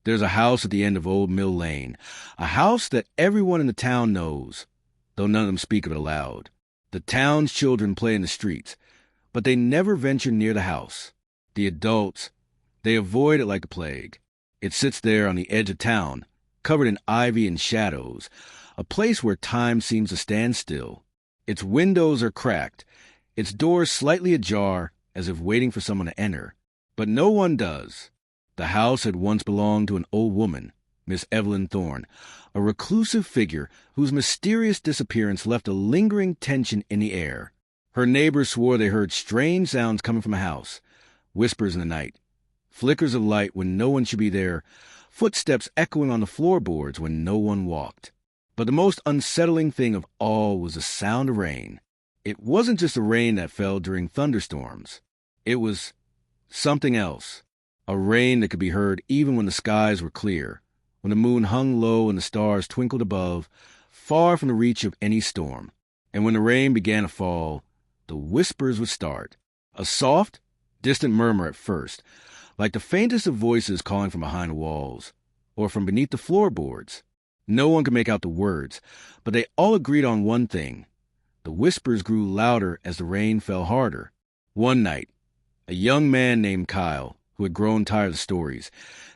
There's a house at the end of Old Mill Lane, a house that everyone in the town knows, though none of them speak of it aloud. The town's children play in the streets, but they never venture near the house. The adults, they avoid it like the plague. It sits there on the edge of town, covered in ivy and shadows, a place where time seems to stand still. Its windows are cracked, its doors slightly ajar, as if waiting for someone to enter. But no one does. The house had once belonged to an old woman, Miss Evelyn Thorne, a reclusive figure whose mysterious disappearance left a lingering tension in the air. Her neighbors swore they heard strange sounds coming from the house, whispers in the night, flickers of light when no one should be there, footsteps echoing on the floorboards when no one walked. But the most unsettling thing of all was the sound of rain. It wasn't just the rain that fell during thunderstorms. It was something else. A rain that could be heard even when the skies were clear, when the moon hung low and the stars twinkled above, far from the reach of any storm. And when the rain began to fall, the whispers would start. A soft, distant murmur at first, like the faintest of voices calling from behind the walls, or from beneath the floorboards. No one could make out the words, but they all agreed on one thing. The whispers grew louder as the rain fell harder. One night, a young man named Kyle, who had grown tired of the stories,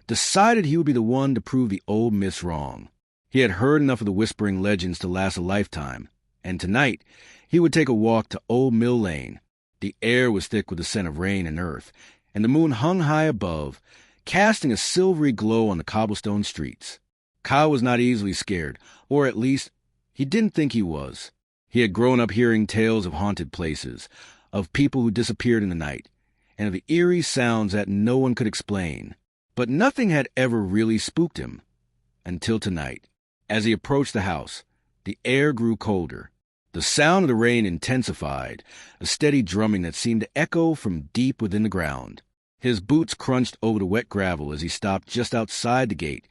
decided he would be the one to prove the old myths wrong. He had heard enough of the whispering legends to last a lifetime, and tonight he would take a walk to Old Mill Lane. The air was thick with the scent of rain and earth, and the moon hung high above, casting a silvery glow on the cobblestone streets. Kyle was not easily scared, or at least, he didn't think he was. He had grown up hearing tales of haunted places, of people who disappeared in the night, and of the eerie sounds that no one could explain. But nothing had ever really spooked him. Until tonight. As he approached the house, the air grew colder. The sound of the rain intensified, a steady drumming that seemed to echo from deep within the ground. His boots crunched over the wet gravel as he stopped just outside the gate,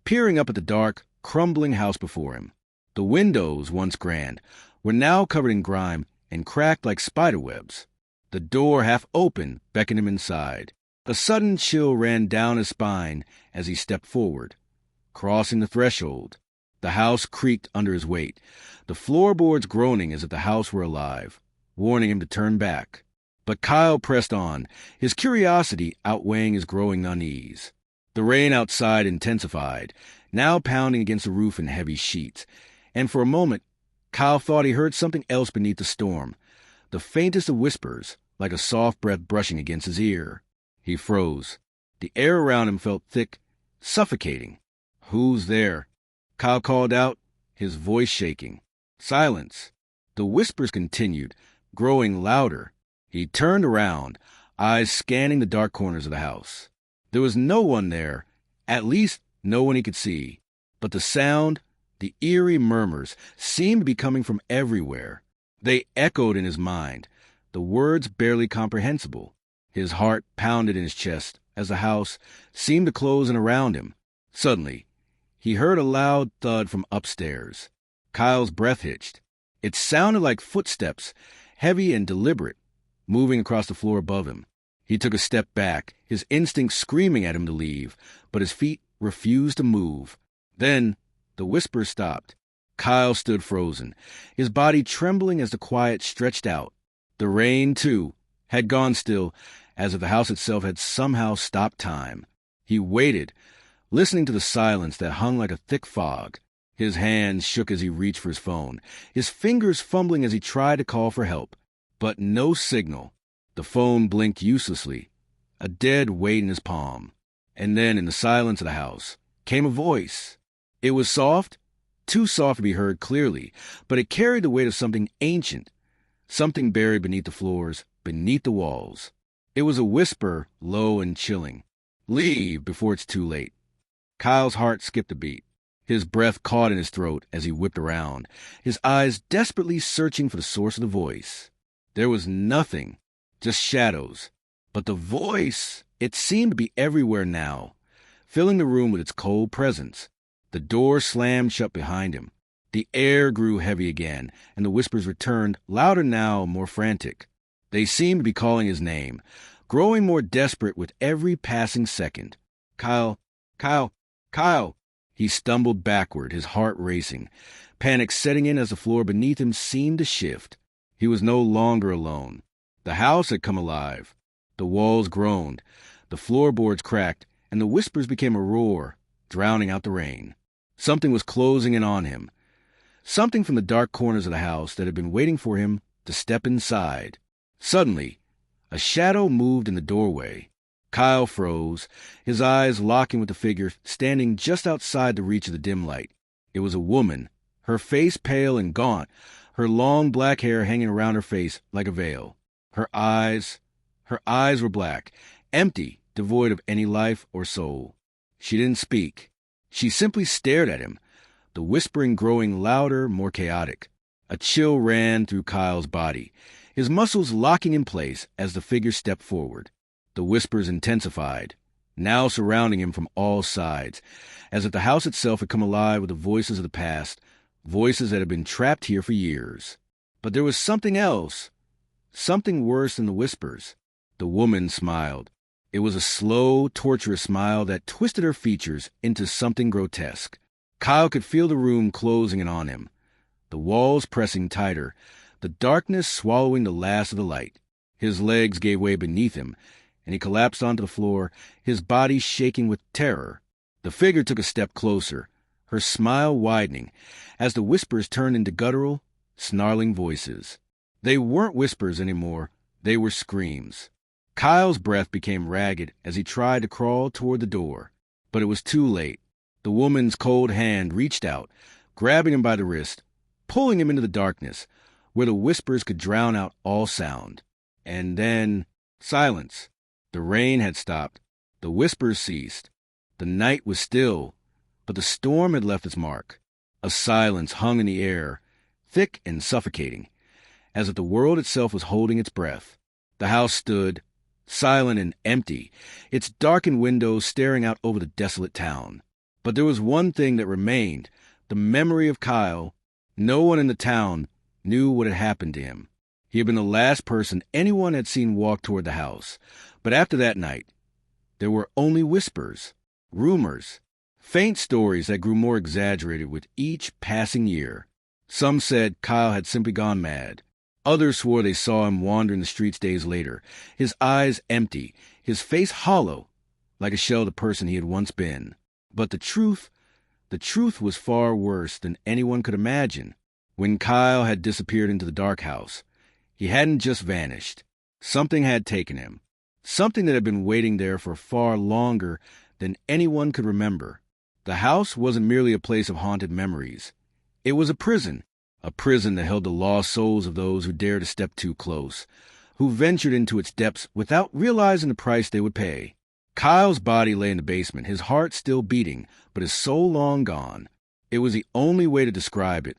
peering up at the dark, crumbling house before him. The windows, once grand, were now covered in grime and cracked like spider webs. The door, half open, beckoned him inside. A sudden chill ran down his spine as he stepped forward. Crossing the threshold, the house creaked under his weight, the floorboards groaning as if the house were alive, warning him to turn back. But Kyle pressed on, his curiosity outweighing his growing unease. The rain outside intensified, now pounding against the roof in heavy sheets, and for a moment Kyle thought he heard something else beneath the storm, the faintest of whispers, like a soft breath brushing against his ear. He froze. The air around him felt thick, suffocating. "Who's there?" Kyle called out, his voice shaking. Silence. The whispers continued, growing louder. He turned around, eyes scanning the dark corners of the house. There was no one there, at least no one he could see. But the sound, the eerie murmurs, seemed to be coming from everywhere. They echoed in his mind, the words barely comprehensible. His heart pounded in his chest as the house seemed to close in around him. Suddenly, he heard a loud thud from upstairs. Kyle's breath hitched. It sounded like footsteps, heavy and deliberate, moving across the floor above him. He took a step back, his instincts screaming at him to leave, but his feet refused to move. Then, the whispers stopped. Kyle stood frozen, his body trembling as the quiet stretched out. The rain, too, had gone still, as if the house itself had somehow stopped time. He waited, listening to the silence that hung like a thick fog. His hands shook as he reached for his phone, his fingers fumbling as he tried to call for help. But no signal. The phone blinked uselessly, a dead weight in his palm. And then, in the silence of the house, came a voice. It was soft, too soft to be heard clearly, but it carried the weight of something ancient, something buried beneath the floors, beneath the walls. It was a whisper, low and chilling. "Leave before it's too late." Kyle's heart skipped a beat. His breath caught in his throat as he whipped around, his eyes desperately searching for the source of the voice. There was nothing, just shadows. But the voice, it seemed to be everywhere now, filling the room with its cold presence. The door slammed shut behind him. The air grew heavy again, and the whispers returned, louder now, more frantic. They seemed to be calling his name, growing more desperate with every passing second. "Kyle, Kyle! Kyle! He stumbled backward, his heart racing, panic setting in as the floor beneath him seemed to shift. He was no longer alone. The house had come alive. The walls groaned, the floorboards cracked, and the whispers became a roar, drowning out the rain. Something was closing in on him. Something from the dark corners of the house that had been waiting for him to step inside. Suddenly, a shadow moved in the doorway. Kyle froze, his eyes locking with the figure standing just outside the reach of the dim light. It was a woman, her face pale and gaunt, her long black hair hanging around her face like a veil. Her eyes were black, empty, devoid of any life or soul. She didn't speak. She simply stared at him, the whispering growing louder, more chaotic. A chill ran through Kyle's body, his muscles locking in place as the figure stepped forward. The whispers intensified, now surrounding him from all sides, as if the house itself had come alive with the voices of the past, voices that had been trapped here for years. But there was something else, something worse than the whispers. The woman smiled. It was a slow, torturous smile that twisted her features into something grotesque. Kyle could feel the room closing in on him, the walls pressing tighter, the darkness swallowing the last of the light. His legs gave way beneath him, and he collapsed onto the floor, his body shaking with terror. The figure took a step closer, her smile widening, as the whispers turned into guttural, snarling voices. They weren't whispers anymore, they were screams. Kyle's breath became ragged as he tried to crawl toward the door, but it was too late. The woman's cold hand reached out, grabbing him by the wrist, pulling him into the darkness, where the whispers could drown out all sound. And then, silence. The rain had stopped. The whispers ceased. The night was still, but the storm had left its mark. A silence hung in the air, thick and suffocating, as if the world itself was holding its breath. The house stood, silent and empty, its darkened windows staring out over the desolate town. But there was one thing that remained, the memory of Kyle. No one in the town knew what had happened to him. He had been the last person anyone had seen walk toward the house. But after that night, there were only whispers, rumors, faint stories that grew more exaggerated with each passing year. Some said Kyle had simply gone mad. Others swore they saw him wandering the streets days later, his eyes empty, his face hollow, like a shell of the person he had once been. But the truth was far worse than anyone could imagine. When Kyle had disappeared into the dark house, he hadn't just vanished. Something had taken him. Something that had been waiting there for far longer than anyone could remember. The house wasn't merely a place of haunted memories. It was a prison that held the lost souls of those who dared to step too close, who ventured into its depths without realizing the price they would pay. Kyle's body lay in the basement, his heart still beating, but his soul long gone. It was the only way to describe it.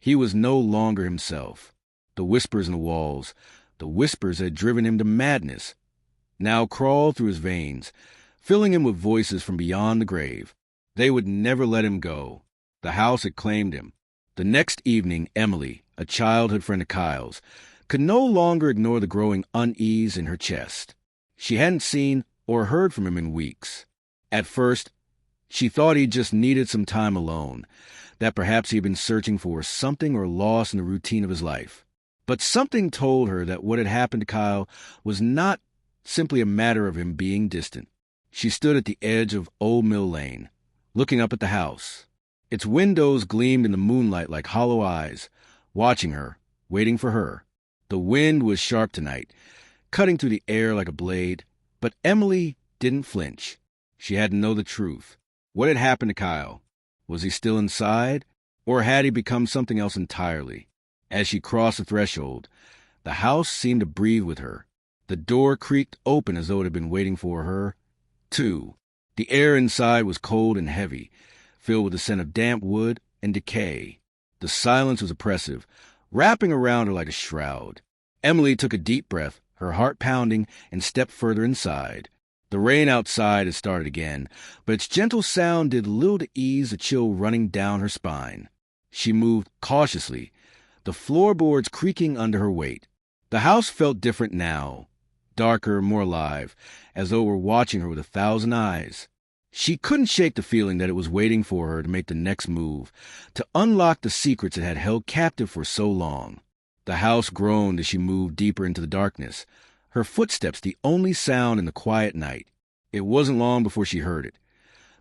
He was no longer himself. The whispers in the walls, the whispers that had driven him to madness, now crawled through his veins, filling him with voices from beyond the grave. They would never let him go. The house had claimed him. The next evening, Emily, a childhood friend of Kyle's, could no longer ignore the growing unease in her chest. She hadn't seen or heard from him in weeks. At first, she thought he just needed some time alone, that perhaps he had been searching for something or lost in the routine of his life. But something told her that what had happened to Kyle was not simply a matter of him being distant. She stood at the edge of Old Mill Lane, looking up at the house. Its windows gleamed in the moonlight like hollow eyes, watching her, waiting for her. The wind was sharp tonight, cutting through the air like a blade, but Emily didn't flinch. She had to know the truth. What had happened to Kyle? Was he still inside, or had he become something else entirely? As she crossed the threshold, the house seemed to breathe with her. The door creaked open as though it had been waiting for her, too. The air inside was cold and heavy, filled with the scent of damp wood and decay. The silence was oppressive, wrapping around her like a shroud. Emily took a deep breath, her heart pounding, and stepped further inside. The rain outside had started again, but its gentle sound did little to ease the chill running down her spine. She moved cautiously, the floorboards creaking under her weight. The house felt different now, darker, more alive, as though it were watching her with 1,000 eyes. She couldn't shake the feeling that it was waiting for her to make the next move, to unlock the secrets it had held captive for so long. The house groaned as she moved deeper into the darkness, her footsteps the only sound in the quiet night. It wasn't long before she heard it.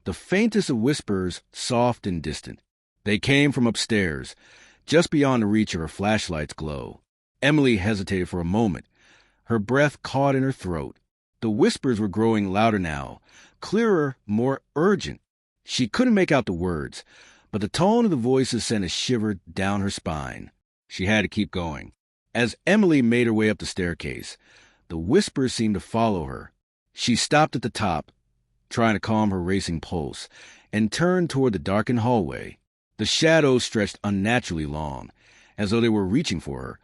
The faintest of whispers, soft and distant. They came from upstairs, just beyond the reach of her flashlight's glow. Emily hesitated for a moment, her breath caught in her throat. The whispers were growing louder now, clearer, more urgent. She couldn't make out the words, but the tone of the voices sent a shiver down her spine. She had to keep going. As Emily made her way up the staircase, the whispers seemed to follow her. She stopped at the top, trying to calm her racing pulse, and turned toward the darkened hallway. The shadows stretched unnaturally long, as though they were reaching for her,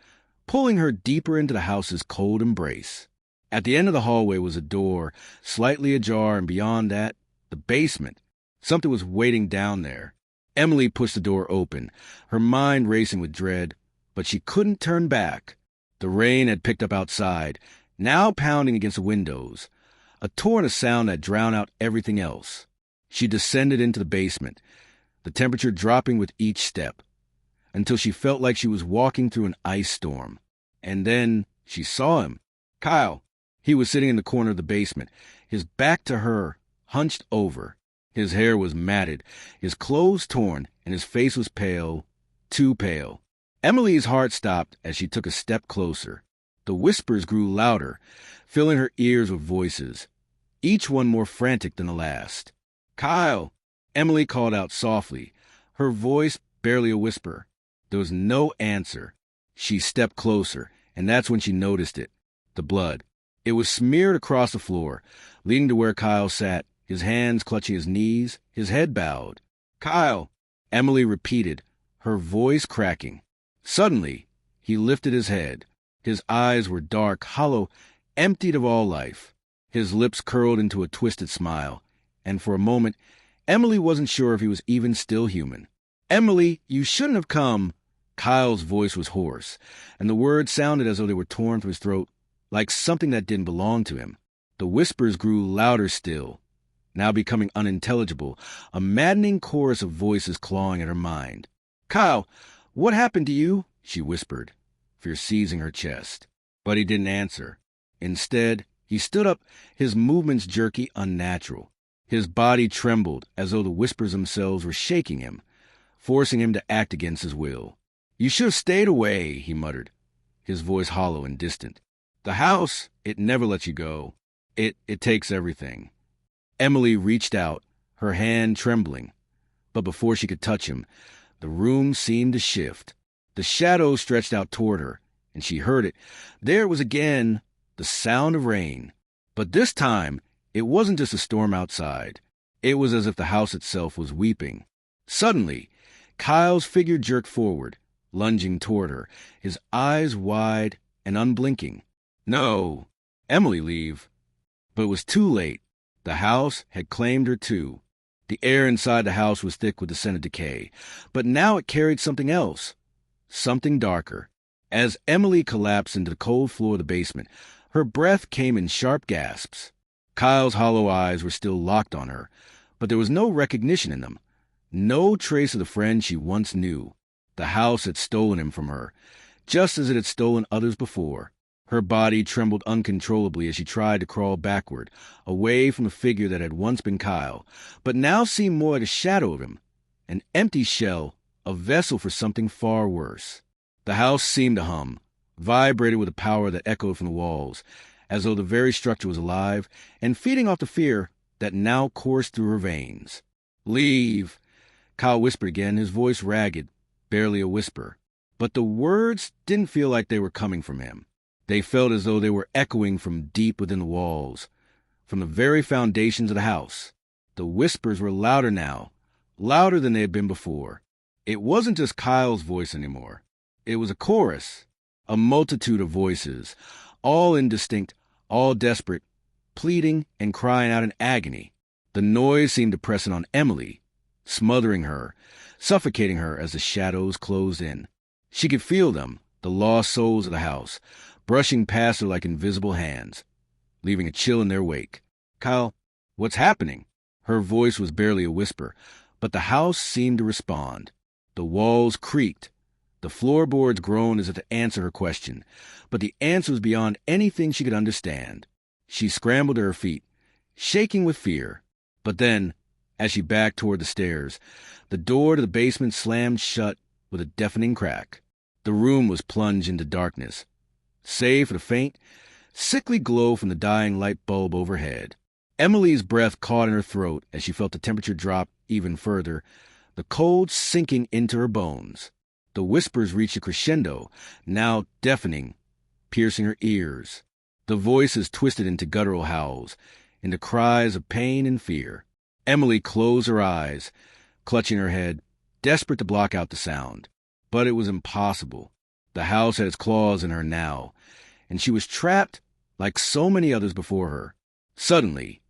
pulling her deeper into the house's cold embrace. At the end of the hallway was a door, slightly ajar, and beyond that, the basement. Something was waiting down there. Emily pushed the door open, her mind racing with dread, but she couldn't turn back. The rain had picked up outside, now pounding against the windows, a torrent of sound that drowned out everything else. She descended into the basement, the temperature dropping with each step, until she felt like she was walking through an ice storm. And then she saw him. Kyle. He was sitting in the corner of the basement, his back to her, hunched over. His hair was matted, his clothes torn, and his face was pale, too pale. Emily's heart stopped as she took a step closer. The whispers grew louder, filling her ears with voices, each one more frantic than the last. Kyle! Emily called out softly, her voice barely a whisper. There was no answer. She stepped closer, and that's when she noticed it. The blood. It was smeared across the floor, leading to where Kyle sat, his hands clutching his knees, his head bowed. Kyle! Emily repeated, her voice cracking. Suddenly, he lifted his head. His eyes were dark, hollow, emptied of all life. His lips curled into a twisted smile, and for a moment, Emily wasn't sure if he was even still human. Emily, you shouldn't have come. Kyle's voice was hoarse, and the words sounded as though they were torn from his throat, like something that didn't belong to him. The whispers grew louder still, now becoming unintelligible, a maddening chorus of voices clawing at her mind. Kyle, what happened to you? She whispered, fear seizing her chest. But he didn't answer. Instead, he stood up, his movements jerky, unnatural. His body trembled as though the whispers themselves were shaking him, forcing him to act against his will. You should have stayed away, he muttered, his voice hollow and distant. The house, it never lets you go. It takes everything. Emily reached out, her hand trembling. But before she could touch him, the room seemed to shift. The shadows stretched out toward her, and she heard it. There it was again, the sound of rain. But this time, it wasn't just a storm outside. It was as if the house itself was weeping. Suddenly, Kyle's figure jerked forward, lunging toward her, his eyes wide and unblinking. No, Emily, leave. But it was too late. The house had claimed her too. The air inside the house was thick with the scent of decay, but now it carried something else, something darker. As Emily collapsed into the cold floor of the basement, her breath came in sharp gasps. Kyle's hollow eyes were still locked on her, but there was no recognition in them, no trace of the friend she once knew. The house had stolen him from her, just as it had stolen others before. Her body trembled uncontrollably as she tried to crawl backward, away from the figure that had once been Kyle, but now seemed more like a shadow of him, an empty shell, a vessel for something far worse. The house seemed to hum, vibrated with a power that echoed from the walls, as though the very structure was alive and feeding off the fear that now coursed through her veins. Leave, Kyle whispered again, his voice ragged, barely a whisper. But the words didn't feel like they were coming from him. They felt as though they were echoing from deep within the walls, from the very foundations of the house. The whispers were louder now, louder than they had been before. It wasn't just Kyle's voice anymore. It was a chorus, a multitude of voices, all indistinct, all desperate, pleading and crying out in agony. The noise seemed to press in on Emily, smothering her, suffocating her as the shadows closed in. She could feel them, the lost souls of the house, brushing past her like invisible hands, leaving a chill in their wake. Kyle, what's happening? Her voice was barely a whisper, but the house seemed to respond. The walls creaked. The floorboards groaned as if to answer her question, but the answer was beyond anything she could understand. She scrambled to her feet, shaking with fear. But then, as she backed toward the stairs, the door to the basement slammed shut with a deafening crack. The room was plunged into darkness, save for the faint, sickly glow from the dying light bulb overhead. Emily's breath caught in her throat as she felt the temperature drop even further, the cold sinking into her bones. The whispers reached a crescendo, now deafening, piercing her ears. The voices twisted into guttural howls, into cries of pain and fear. Emily closed her eyes, clutching her head, desperate to block out the sound. But it was impossible. The house had its claws in her now, and she was trapped like so many others before her. Suddenly,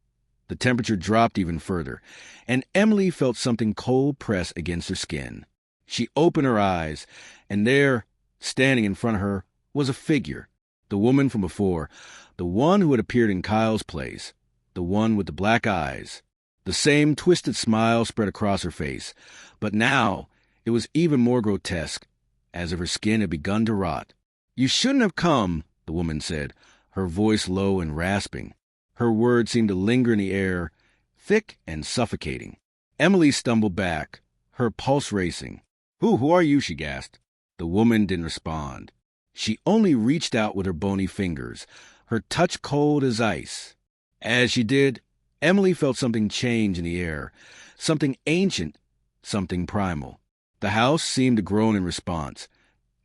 the temperature dropped even further, and Emily felt something cold press against her skin. She opened her eyes, and there, standing in front of her, was a figure, the woman from before, the one who had appeared in Kyle's place, the one with the black eyes. The same twisted smile spread across her face, but now it was even more grotesque, as if her skin had begun to rot. "You shouldn't have come," the woman said, her voice low and rasping. Her words seemed to linger in the air, thick and suffocating. Emily stumbled back, her pulse racing. Who are you?" she gasped. The woman didn't respond. She only reached out with her bony fingers, her touch cold as ice. As she did, Emily felt something change in the air, something ancient, something primal. The house seemed to groan in response,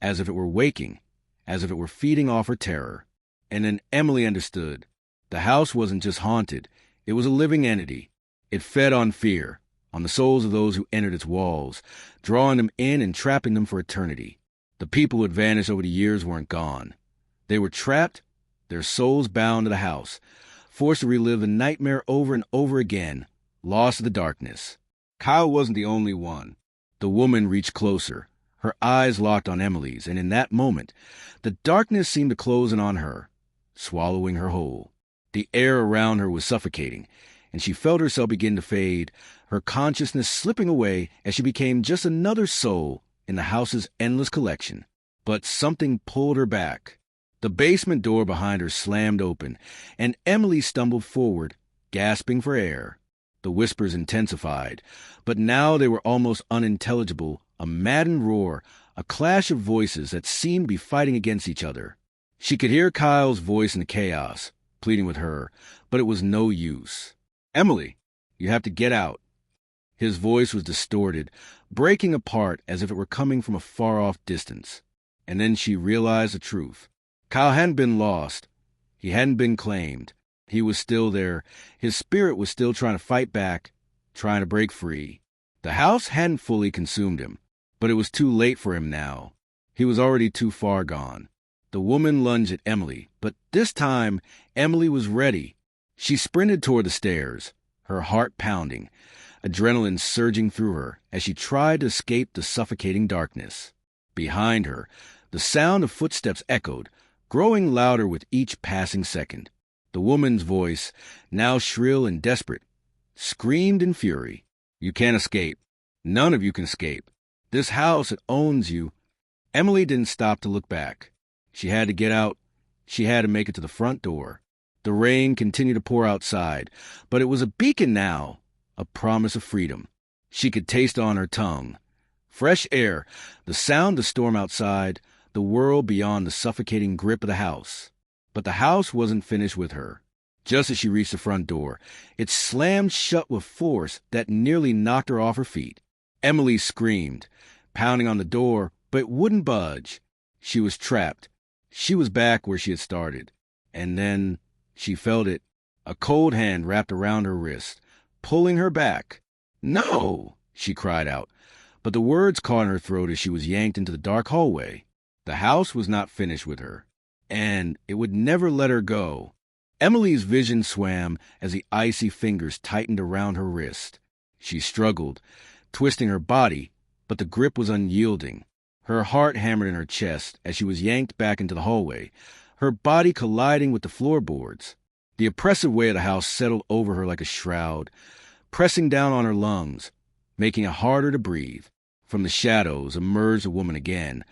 as if it were waking, as if it were feeding off her terror. And then Emily understood. The house wasn't just haunted, it was a living entity. It fed on fear, on the souls of those who entered its walls, drawing them in and trapping them for eternity. The people who had vanished over the years weren't gone. They were trapped, their souls bound to the house, forced to relive the nightmare over and over again, lost to the darkness. Kyle wasn't the only one. The woman reached closer, her eyes locked on Emily's, and in that moment, the darkness seemed to close in on her, swallowing her whole. The air around her was suffocating, and she felt herself begin to fade, her consciousness slipping away as she became just another soul in the house's endless collection. But something pulled her back. The basement door behind her slammed open, and Emily stumbled forward, gasping for air. The whispers intensified, but now they were almost unintelligible, a maddened roar, a clash of voices that seemed to be fighting against each other. She could hear Kyle's voice in the chaos, pleading with her, but it was no use. "Emily, you have to get out." His voice was distorted, breaking apart as if it were coming from a far-off distance. And then she realized the truth. Kyle hadn't been lost. He hadn't been claimed. He was still there. His spirit was still trying to fight back, trying to break free. The house hadn't fully consumed him, but it was too late for him now. He was already too far gone. The woman lunged at Emily, but this time Emily was ready. She sprinted toward the stairs, her heart pounding, adrenaline surging through her as she tried to escape the suffocating darkness. Behind her, the sound of footsteps echoed, growing louder with each passing second. The woman's voice, now shrill and desperate, screamed in fury. "You can't escape. None of you can escape. This house, it owns you." Emily didn't stop to look back. She had to get out. She had to make it to the front door. The rain continued to pour outside, but it was a beacon now, a promise of freedom. She could taste on her tongue. Fresh air, the sound of the storm outside, the world beyond the suffocating grip of the house. But the house wasn't finished with her. Just as she reached the front door, it slammed shut with force that nearly knocked her off her feet. Emily screamed, pounding on the door, but it wouldn't budge. She was trapped. She was back where she had started. And then she felt it. A cold hand wrapped around her wrist, pulling her back. "No!" she cried out. But the words caught in her throat as she was yanked into the dark hallway. The house was not finished with her, and it would never let her go. Emily's vision swam as the icy fingers tightened around her wrist. She struggled, twisting her body, but the grip was unyielding. Her heart hammered in her chest as she was yanked back into the hallway, her body colliding with the floorboards. The oppressive weight of the house settled over her like a shroud, pressing down on her lungs, making it harder to breathe. From the shadows emerged a woman again,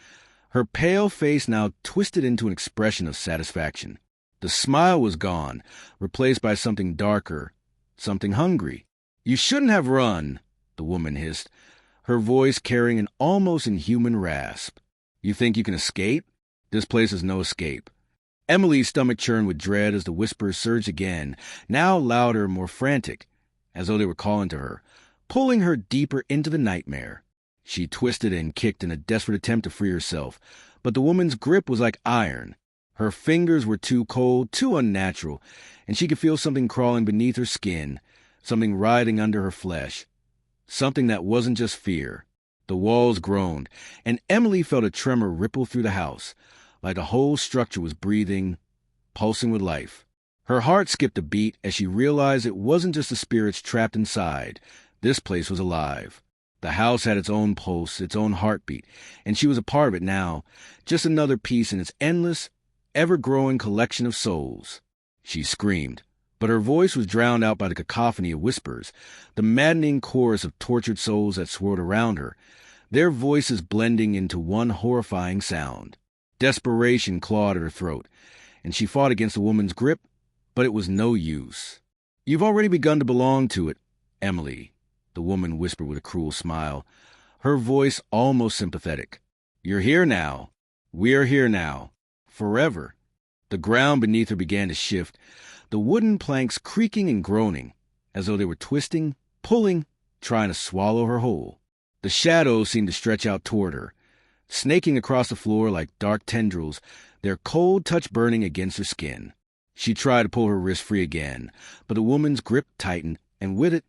her pale face now twisted into an expression of satisfaction. The smile was gone, replaced by something darker, something hungry. "You shouldn't have run," the woman hissed, her voice carrying an almost inhuman rasp. "You think you can escape? This place is no escape." Emily's stomach churned with dread as the whispers surged again, now louder, more frantic, as though they were calling to her, pulling her deeper into the nightmare. She twisted and kicked in a desperate attempt to free herself, but the woman's grip was like iron. Her fingers were too cold, too unnatural, and she could feel something crawling beneath her skin, something writhing under her flesh, something that wasn't just fear. The walls groaned, and Emily felt a tremor ripple through the house, like the whole structure was breathing, pulsing with life. Her heart skipped a beat as she realized it wasn't just the spirits trapped inside. This place was alive. The house had its own pulse, its own heartbeat, and she was a part of it now, just another piece in its endless, ever-growing collection of souls. She screamed, but her voice was drowned out by the cacophony of whispers, the maddening chorus of tortured souls that swirled around her, their voices blending into one horrifying sound. Desperation clawed at her throat, and she fought against the woman's grip, but it was no use. "You've already begun to belong to it, Emily," the woman whispered with a cruel smile, her voice almost sympathetic. "You're here now. We're here now. Forever." The ground beneath her began to shift, the wooden planks creaking and groaning, as though they were twisting, pulling, trying to swallow her whole. The shadows seemed to stretch out toward her, snaking across the floor like dark tendrils, their cold touch burning against her skin. She tried to pull her wrist free again, but the woman's grip tightened, and with it,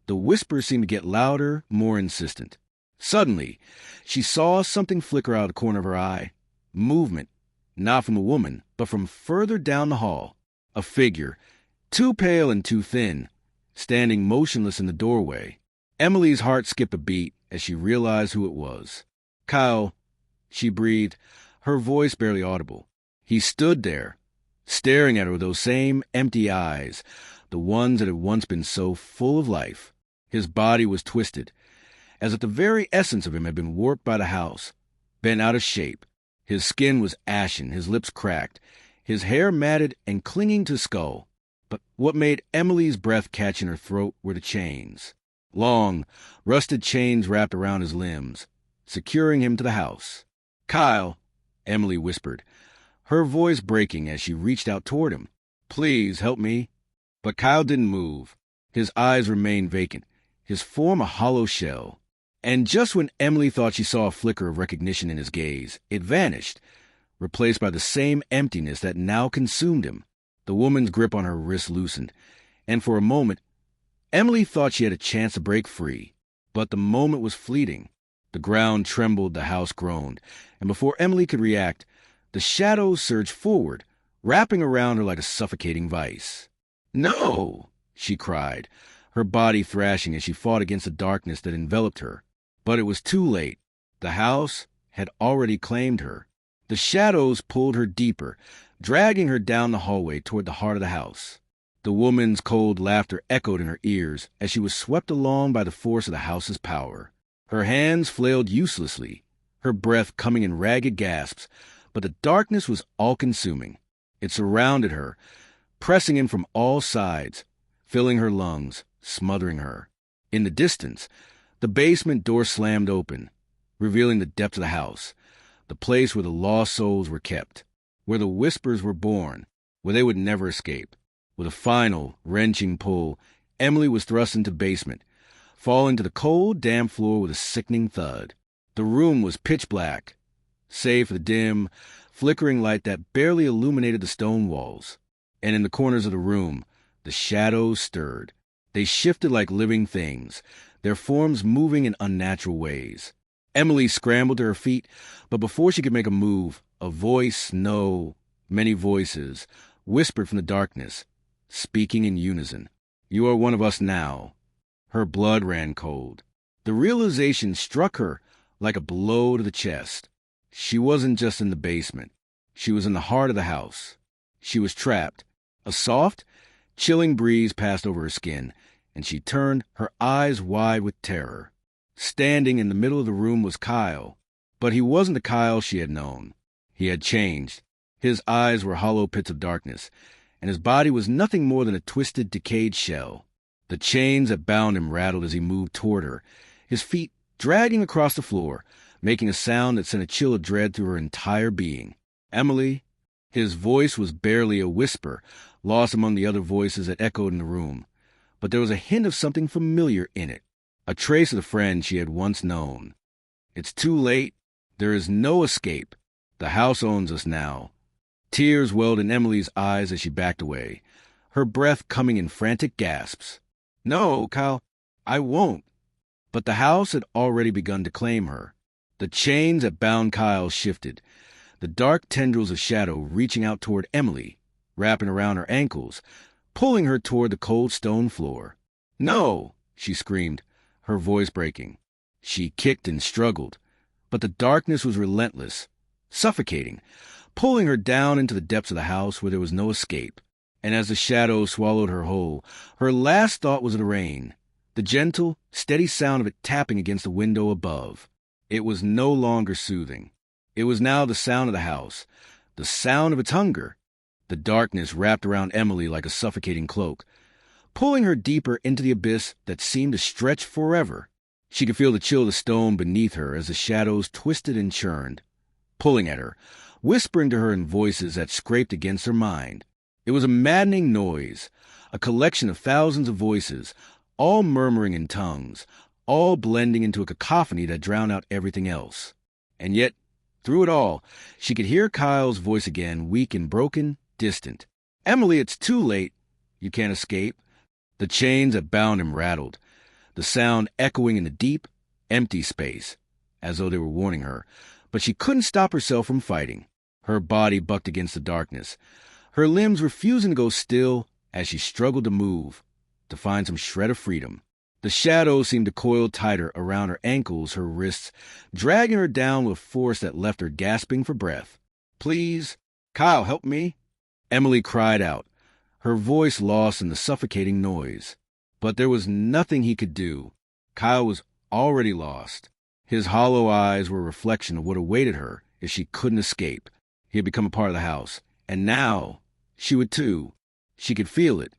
the whispers seemed to get louder, more insistent. Suddenly, she saw something flicker out of the corner of her eye. Movement, not from a woman, but from further down the hall. A figure, too pale and too thin, standing motionless in the doorway. Emily's heart skipped a beat as she realized who it was. "Kyle," she breathed, her voice barely audible. He stood there, staring at her with those same empty eyes, the ones that had once been so full of life. His body was twisted, as if the very essence of him had been warped by the house, bent out of shape. His skin was ashen, his lips cracked, his hair matted and clinging to the skull. But what made Emily's breath catch in her throat were the chains. Long, rusted chains wrapped around his limbs, securing him to the house. "Kyle," Emily whispered, her voice breaking as she reached out toward him. "Please help me." But Kyle didn't move. His eyes remained vacant, his form a hollow shell. And just when Emily thought she saw a flicker of recognition in his gaze, it vanished, replaced by the same emptiness that now consumed him. The woman's grip on her wrist loosened, and for a moment, Emily thought she had a chance to break free. But the moment was fleeting. The ground trembled, the house groaned, and before Emily could react, the shadows surged forward, wrapping around her like a suffocating vice. "No!" she cried, her body thrashing as she fought against the darkness that enveloped her. But it was too late. The house had already claimed her. The shadows pulled her deeper, dragging her down the hallway toward the heart of the house. The woman's cold laughter echoed in her ears as she was swept along by the force of the house's power. Her hands flailed uselessly, her breath coming in ragged gasps, but the darkness was all-consuming. It surrounded her, pressing in from all sides, filling her lungs, smothering her. In the distance, the basement door slammed open, revealing the depths of the house, the place where the lost souls were kept, where the whispers were born, where they would never escape. With a final, wrenching pull, Emily was thrust into the basement, falling to the cold, damp floor with a sickening thud. The room was pitch black, save for the dim, flickering light that barely illuminated the stone walls. And in the corners of the room, the shadows stirred. They shifted like living things, their forms moving in unnatural ways. Emily scrambled to her feet, but before she could make a move, a voice, no, many voices, whispered from the darkness, speaking in unison. "You are one of us now." Her blood ran cold. The realization struck her like a blow to the chest. She wasn't just in the basement. She was in the heart of the house. She was trapped. A soft, chilling breeze passed over her skin, and she turned, her eyes wide with terror. Standing in the middle of the room was Kyle, but he wasn't the Kyle she had known. He had changed. His eyes were hollow pits of darkness, and his body was nothing more than a twisted, decayed shell. The chains that bound him rattled as he moved toward her, his feet dragging across the floor, making a sound that sent a chill of dread through her entire being. "Emily." His voice was barely a whisper, lost among the other voices that echoed in the room, but there was a hint of something familiar in it, a trace of the friend she had once known. "It's too late. There is no escape. The house owns us now." Tears welled in Emily's eyes as she backed away, her breath coming in frantic gasps. "No, Kyle, I won't." But the house had already begun to claim her. The chains that bound Kyle shifted, the dark tendrils of shadow reaching out toward Emily, wrapping around her ankles, pulling her toward the cold stone floor. "No!" she screamed, her voice breaking. She kicked and struggled, but the darkness was relentless, suffocating, pulling her down into the depths of the house where there was no escape. And as the shadows swallowed her whole, her last thought was of the rain, the gentle, steady sound of it tapping against the window above. It was no longer soothing. It was now the sound of the house, the sound of its hunger. The darkness wrapped around Emily like a suffocating cloak, pulling her deeper into the abyss that seemed to stretch forever. She could feel the chill of the stone beneath her as the shadows twisted and churned, pulling at her, whispering to her in voices that scraped against her mind. It was a maddening noise, a collection of thousands of voices, all murmuring in tongues, all blending into a cacophony that drowned out everything else. And yet, through it all, she could hear Kyle's voice again, weak and broken, distant. "Emily, it's too late. You can't escape." The chains that bound him rattled, the sound echoing in the deep, empty space, as though they were warning her. But she couldn't stop herself from fighting. Her body bucked against the darkness, her limbs refusing to go still as she struggled to move, to find some shred of freedom. The shadows seemed to coil tighter around her ankles, her wrists, dragging her down with force that left her gasping for breath. "Please, Kyle, help me," Emily cried out, her voice lost in the suffocating noise. But there was nothing he could do. Kyle was already lost. His hollow eyes were a reflection of what awaited her if she couldn't escape. He had become a part of the house, and now she would too. She could feel it,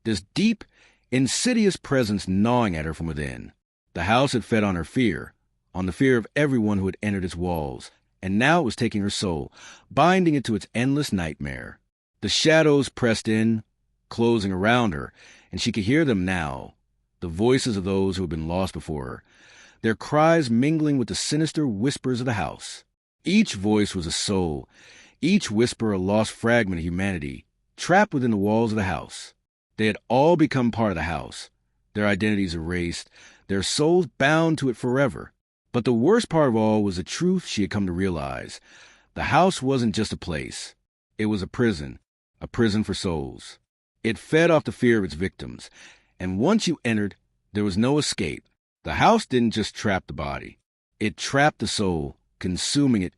this deep, insidious presence gnawing at her from within. The house had fed on her fear, on the fear of everyone who had entered its walls, and now it was taking her soul, binding it to its endless nightmare. The shadows pressed in, closing around her, and she could hear them now, the voices of those who had been lost before her, their cries mingling with the sinister whispers of the house. Each voice was a soul, each whisper a lost fragment of humanity, trapped within the walls of the house. They had all become part of the house, their identities erased, their souls bound to it forever. But the worst part of all was the truth she had come to realize. The house wasn't just a place. It was a prison for souls. It fed off the fear of its victims, and once you entered, there was no escape. The house didn't just trap the body. It trapped the soul, consuming it,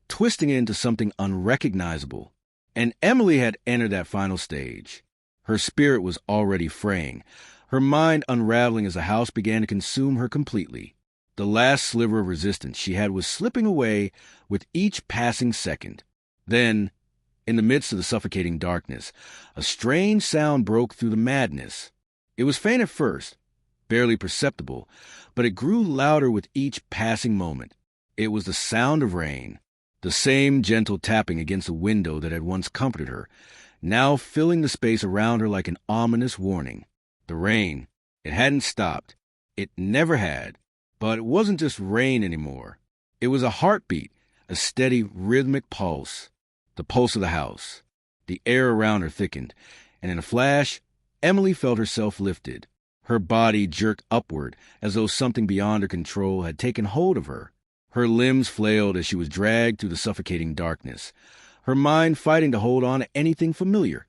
twisting it into something unrecognizable. And Emily had entered that final stage. Her spirit was already fraying, her mind unraveling as the house began to consume her completely. The last sliver of resistance she had was slipping away with each passing second. Then, in the midst of the suffocating darkness, a strange sound broke through the madness. It was faint at first, barely perceptible, but it grew louder with each passing moment. It was the sound of rain, the same gentle tapping against the window that had once comforted her, now filling the space around her like an ominous warning. The rain, it hadn't stopped. It never had. But it wasn't just rain anymore. It was a heartbeat, a steady, rhythmic pulse, the pulse of the house. The air around her thickened, and in a flash, Emily felt herself lifted. Her body jerked upward as though something beyond her control had taken hold of her. Her limbs flailed as she was dragged through the suffocating darkness, her mind fighting to hold on to anything familiar,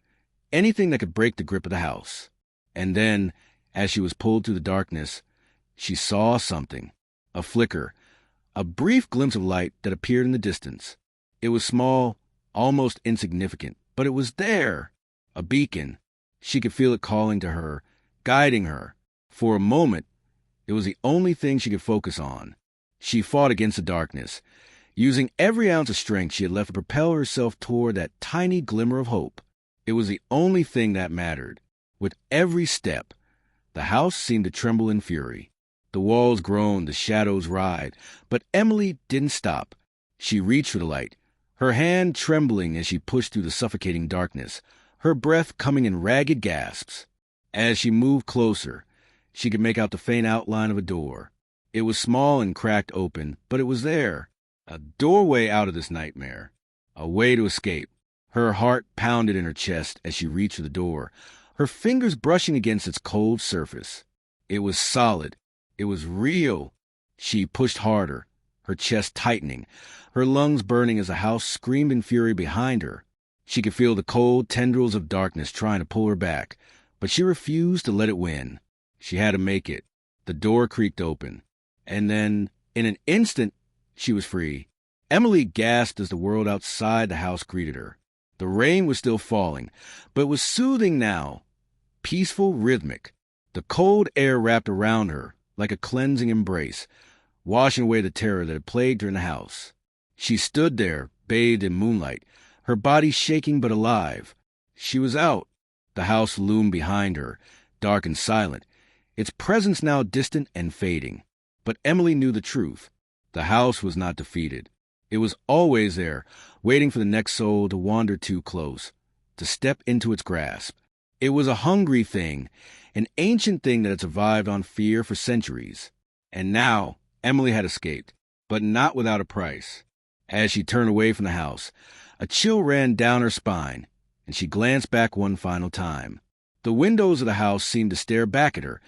anything that could break the grip of the house. And then, as she was pulled through the darkness, she saw something, a flicker, a brief glimpse of light that appeared in the distance. It was small, almost insignificant, but it was there, a beacon. She could feel it calling to her, guiding her, For a moment, it was the only thing she could focus on. She fought against the darkness, using every ounce of strength she had left to propel herself toward that tiny glimmer of hope. It was the only thing that mattered. With every step, the house seemed to tremble in fury. The walls groaned, the shadows writhed, but Emily didn't stop. She reached for the light, her hand trembling as she pushed through the suffocating darkness, her breath coming in ragged gasps. As she moved closer, she could make out the faint outline of a door. It was small and cracked open, but it was there. A doorway out of this nightmare. A way to escape. Her heart pounded in her chest as she reached for the door, her fingers brushing against its cold surface. It was solid. It was real. She pushed harder, her chest tightening, her lungs burning as the house screamed in fury behind her. She could feel the cold tendrils of darkness trying to pull her back, but she refused to let it win. She had to make it. The door creaked open. And then, in an instant, she was free. Emily gasped as the world outside the house greeted her. The rain was still falling, but it was soothing now, peaceful, rhythmic. The cold air wrapped around her like a cleansing embrace, washing away the terror that had plagued her in the house. She stood there, bathed in moonlight, her body shaking but alive. She was out. The house loomed behind her, dark and silent, its presence now distant and fading. But Emily knew the truth. The house was not defeated. It was always there, waiting for the next soul to wander too close, to step into its grasp. It was a hungry thing, an ancient thing that had survived on fear for centuries. And now, Emily had escaped, but not without a price. As she turned away from the house, a chill ran down her spine, and she glanced back one final time. The windows of the house seemed to stare back at her,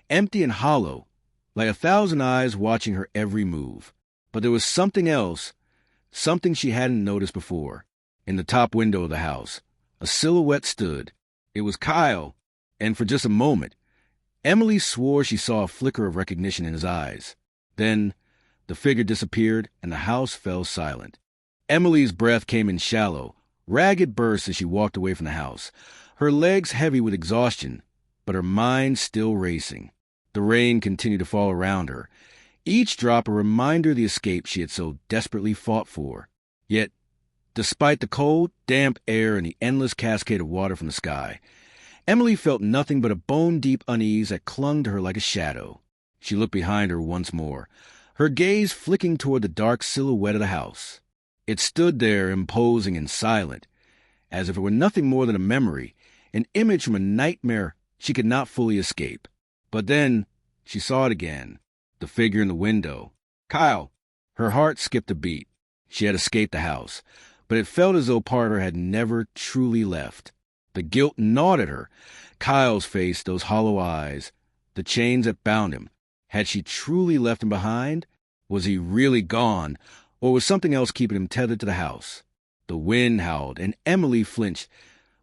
empty and hollow, like 1,000 eyes watching her every move. But there was something else, something she hadn't noticed before. In the top window of the house, a silhouette stood. It was Kyle, and for just a moment, Emily swore she saw a flicker of recognition in his eyes. Then, the figure disappeared, and the house fell silent. Emily's breath came in shallow, ragged bursts as she walked away from the house, her legs heavy with exhaustion, but her mind still racing. The rain continued to fall around her, each drop a reminder of the escape she had so desperately fought for. Yet, despite the cold, damp air and the endless cascade of water from the sky, Emily felt nothing but a bone-deep unease that clung to her like a shadow. She looked behind her once more, her gaze flicking toward the dark silhouette of the house. It stood there, imposing and silent, as if it were nothing more than a memory, an image from a nightmare she could not fully escape. But then, she saw it again, the figure in the window. Kyle! Her heart skipped a beat. She had escaped the house, but it felt as though part of her had never truly left. The guilt gnawed at her. Kyle's face, those hollow eyes, the chains that bound him. Had she truly left him behind? Was he really gone, or was something else keeping him tethered to the house? The wind howled, and Emily flinched,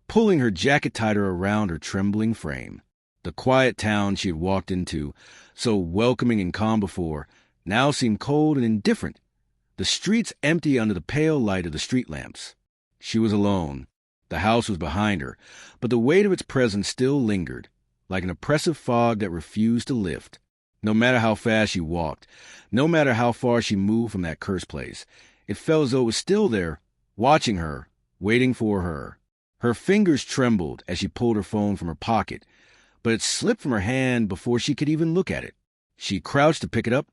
pulling her jacket tighter around her trembling frame. The quiet town she had walked into, so welcoming and calm before, now seemed cold and indifferent, the streets empty under the pale light of the street lamps. She was alone. The house was behind her, but the weight of its presence still lingered, like an oppressive fog that refused to lift. No matter how fast she walked, no matter how far she moved from that cursed place, it felt as though it was still there, watching her, waiting for her. Her fingers trembled as she pulled her phone from her pocket, but it slipped from her hand before she could even look at it. She crouched to pick it up,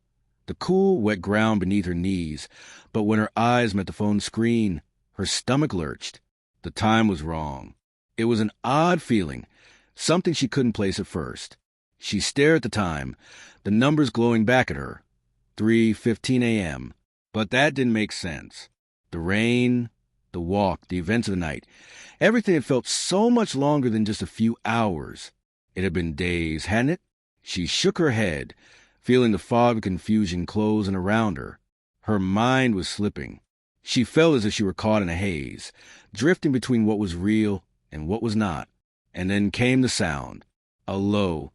the cool, wet ground beneath her knees, but when her eyes met the phone screen, her stomach lurched. The time was wrong. It was an odd feeling, something she couldn't place at first. She stared at the time, the numbers glowing back at her. 3:15 a.m. But that didn't make sense. The rain, the walk, the events of the night, everything had felt so much longer than just a few hours. It had been days, hadn't it? She shook her head, feeling the fog of confusion close in around her. Her mind was slipping. She felt as if she were caught in a haze, drifting between what was real and what was not. And then came the sound, a low,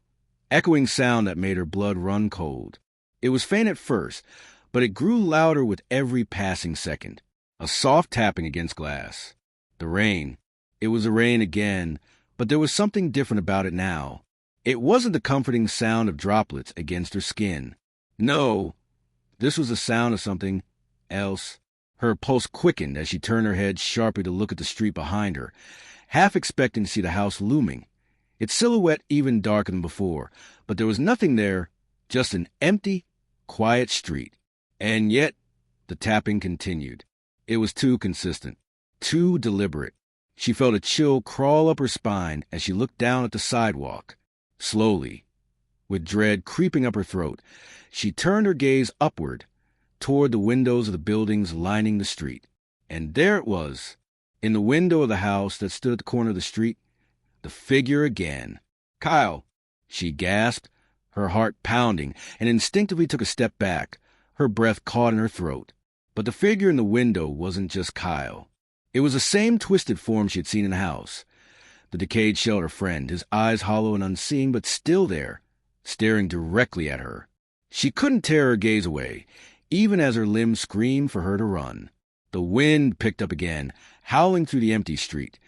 echoing sound that made her blood run cold. It was faint at first, but it grew louder with every passing second. A soft tapping against glass. The rain. It was the rain again, but there was something different about it now. It wasn't the comforting sound of droplets against her skin. No, this was the sound of something else. Her pulse quickened as she turned her head sharply to look at the street behind her, half expecting to see the house looming, its silhouette even darker than before. But there was nothing there, just an empty, quiet street. And yet, the tapping continued. It was too consistent, too deliberate. She felt a chill crawl up her spine as she looked down at the sidewalk. Slowly, with dread creeping up her throat, she turned her gaze upward, toward the windows of the buildings lining the street. And there it was, in the window of the house that stood at the corner of the street, the figure again. "Kyle!" she gasped, her heart pounding, and instinctively took a step back, her breath caught in her throat. But the figure in the window wasn't just Kyle. It was the same twisted form she had seen in the house. The decayed shell of her friend, his eyes hollow and unseeing, but still there, staring directly at her. She couldn't tear her gaze away, even as her limbs screamed for her to run. The wind picked up again, howling through the empty street,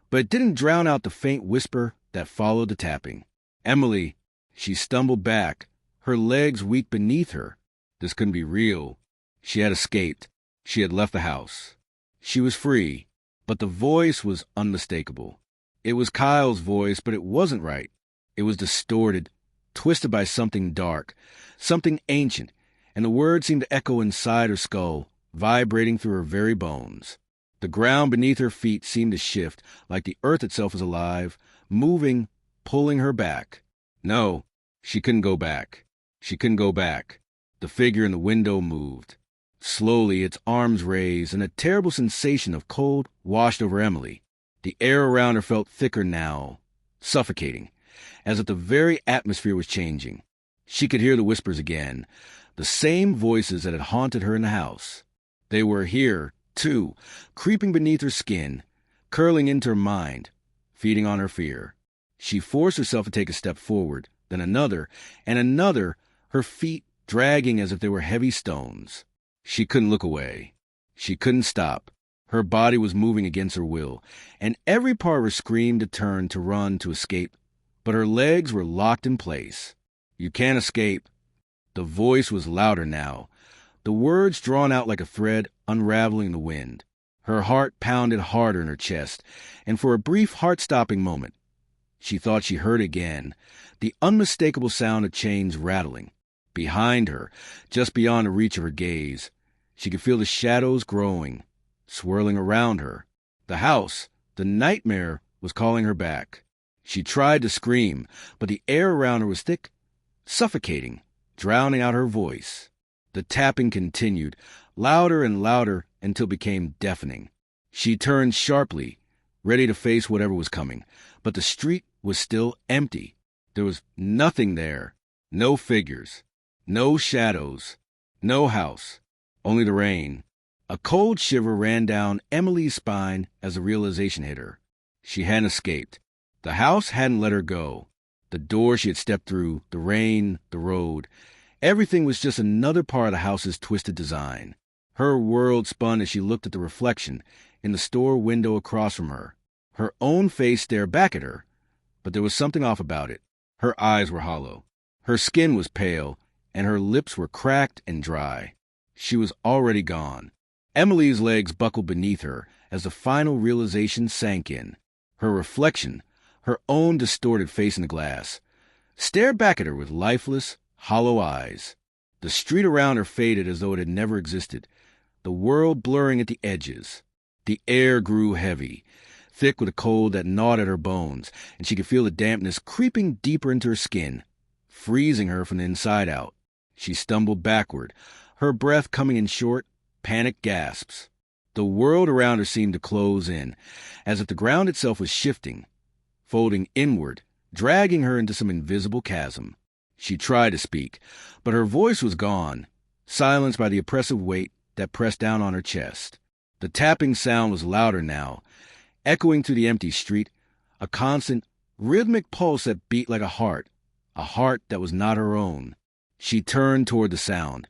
but it didn't drown out the faint whisper that followed the tapping. "Emily!" She stumbled back, her legs weak beneath her. This couldn't be real. She had escaped. She had left the house. She was free, but the voice was unmistakable. It was Kyle's voice, but it wasn't right. It was distorted, twisted by something dark, something ancient, and the words seemed to echo inside her skull, vibrating through her very bones. The ground beneath her feet seemed to shift, like the earth itself was alive, moving, pulling her back. No, she couldn't go back. She couldn't go back. The figure in the window moved. Slowly, its arms raised, and a terrible sensation of cold washed over Emily. The air around her felt thicker now, suffocating, as if the very atmosphere was changing. She could hear the whispers again, the same voices that had haunted her in the house. They were here, too, creeping beneath her skin, curling into her mind, feeding on her fear. She forced herself to take a step forward, then another, and another, her feet dragging as if they were heavy stones. She couldn't look away. She couldn't stop. Her body was moving against her will, and every part of her screamed to turn, to run, to escape. But her legs were locked in place. "You can't escape." The voice was louder now, the words drawn out like a thread unraveling in the wind. Her heart pounded harder in her chest, and for a brief heart-stopping moment, she thought she heard again the unmistakable sound of chains rattling. Behind her, just beyond the reach of her gaze, she could feel the shadows growing, swirling around her. The house, the nightmare, was calling her back. She tried to scream, but the air around her was thick, suffocating, drowning out her voice. The tapping continued, louder and louder until it became deafening. She turned sharply, ready to face whatever was coming, but the street was still empty. There was nothing there. No figures. No shadows. No house. Only the rain. A cold shiver ran down Emily's spine as the realization hit her. She hadn't escaped. The house hadn't let her go. The door she had stepped through, the rain, the road, everything was just another part of the house's twisted design. Her world spun as she looked at the reflection in the store window across from her. Her own face stared back at her, but there was something off about it. Her eyes were hollow. Her skin was pale, and her lips were cracked and dry. She was already gone. Emily's legs buckled beneath her as the final realization sank in. Her reflection, her own distorted face in the glass, stared back at her with lifeless, hollow eyes. The street around her faded as though it had never existed, the world blurring at the edges. The air grew heavy, thick with a cold that gnawed at her bones, and she could feel the dampness creeping deeper into her skin, freezing her from the inside out. She stumbled backward, her breath coming in short, panicked gasps. The world around her seemed to close in, as if the ground itself was shifting, folding inward, dragging her into some invisible chasm. She tried to speak, but her voice was gone, silenced by the oppressive weight that pressed down on her chest. The tapping sound was louder now, echoing through the empty street, a constant, rhythmic pulse that beat like a heart that was not her own. She turned toward the sound,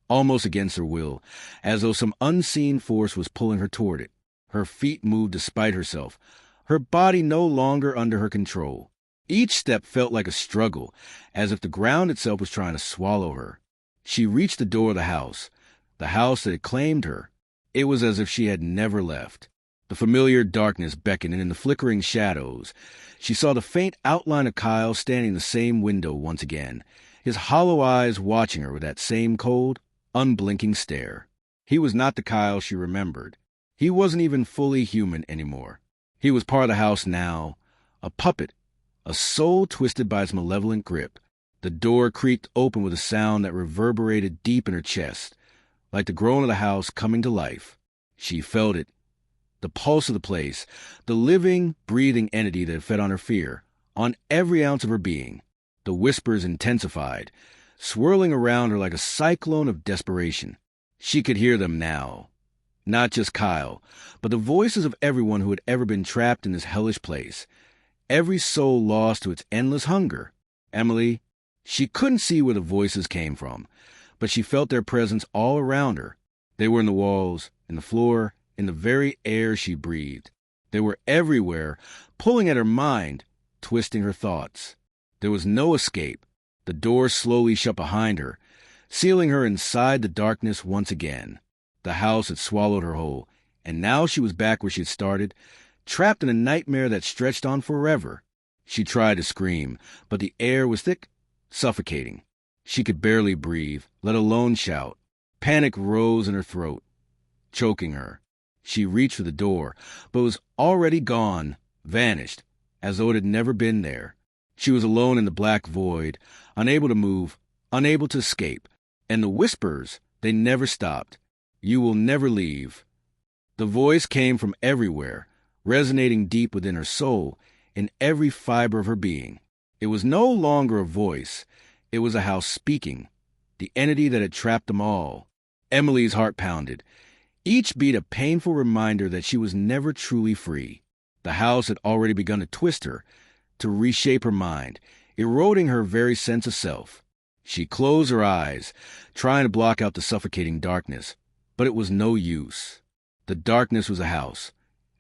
almost against her will, as though some unseen force was pulling her toward it. Her feet moved despite herself, her body no longer under her control. Each step felt like a struggle, as if the ground itself was trying to swallow her. She reached the door of the house that had claimed her. It was as if she had never left. The familiar darkness beckoned, and in the flickering shadows, she saw the faint outline of Kyle standing in the same window once again, his hollow eyes watching her with that same cold, unblinking stare. He was not the Kyle she remembered. He wasn't even fully human anymore. He was part of the house now, a puppet, a soul twisted by its malevolent grip. The door creaked open with a sound that reverberated deep in her chest, like the groan of the house coming to life. She felt it, the pulse of the place, the living, breathing entity that fed on her fear, on every ounce of her being. The whispers intensified, swirling around her like a cyclone of desperation. She could hear them now. Not just Kyle, but the voices of everyone who had ever been trapped in this hellish place. Every soul lost to its endless hunger. Emily, she couldn't see where the voices came from, but she felt their presence all around her. They were in the walls, in the floor, in the very air she breathed. They were everywhere, pulling at her mind, twisting her thoughts. There was no escape. The door slowly shut behind her, sealing her inside the darkness once again. The house had swallowed her whole, and now she was back where she had started, trapped in a nightmare that stretched on forever. She tried to scream, but the air was thick, suffocating. She could barely breathe, let alone shout. Panic rose in her throat, choking her. She reached for the door, but was already gone, vanished, as though it had never been there. She was alone in the black void, unable to move, unable to escape. And the whispers, they never stopped. You will never leave. The voice came from everywhere, resonating deep within her soul, in every fiber of her being. It was no longer a voice. It was a house speaking, the entity that had trapped them all. Emily's heart pounded, each beat a painful reminder that she was never truly free. The house had already begun to twist her, to reshape her mind, eroding her very sense of self. She closed her eyes, trying to block out the suffocating darkness, but it was no use. The darkness was a house,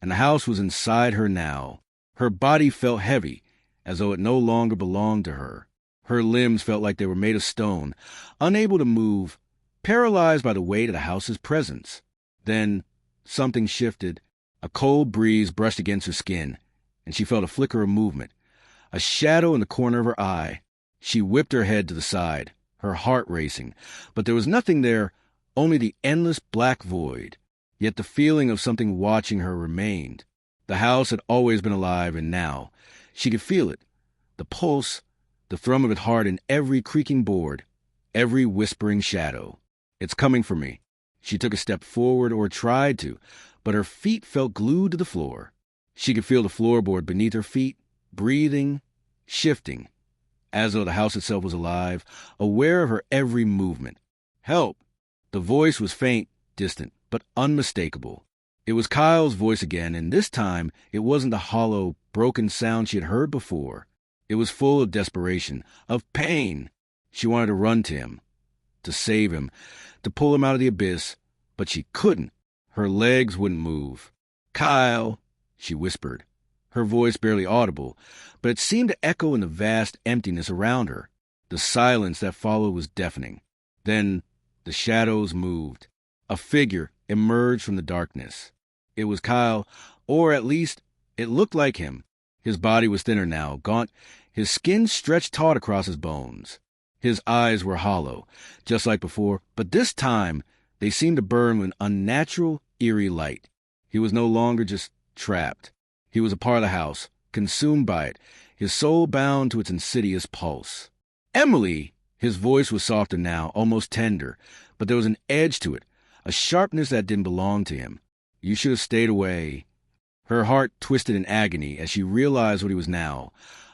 and the house was inside her now. Her body felt heavy, as though it no longer belonged to her. Her limbs felt like they were made of stone, unable to move, paralyzed by the weight of the house's presence. Then something shifted. A cold breeze brushed against her skin, and she felt a flicker of movement, a shadow in the corner of her eye. She whipped her head to the side, her heart racing, but there was nothing there, only the endless black void. Yet the feeling of something watching her remained. The house had always been alive, and now she could feel it, the pulse, the thrum of its heart in every creaking board, every whispering shadow. It's coming for me. She took a step forward, or tried to, but her feet felt glued to the floor. She could feel the floorboard beneath her feet, breathing, shifting, as though the house itself was alive, aware of her every movement. Help! The voice was faint, distant, but unmistakable. It was Kyle's voice again, and this time it wasn't the hollow, broken sound she had heard before. It was full of desperation, of pain. She wanted to run to him, to save him, to pull him out of the abyss, but she couldn't. Her legs wouldn't move. "Kyle," she whispered, her voice barely audible, but it seemed to echo in the vast emptiness around her. The silence that followed was deafening. Then the shadows moved. A figure emerged from the darkness. It was Kyle, or at least it looked like him. His body was thinner now, gaunt, his skin stretched taut across his bones. His eyes were hollow, just like before, but this time they seemed to burn with an unnatural, eerie light. He was no longer just trapped. He was a part of the house, consumed by it, his soul bound to its insidious pulse. "Emily!" His voice was softer now, almost tender, but there was an edge to it, a sharpness that didn't belong to him. "You should have stayed away." Her heart twisted in agony as she realized what he was now,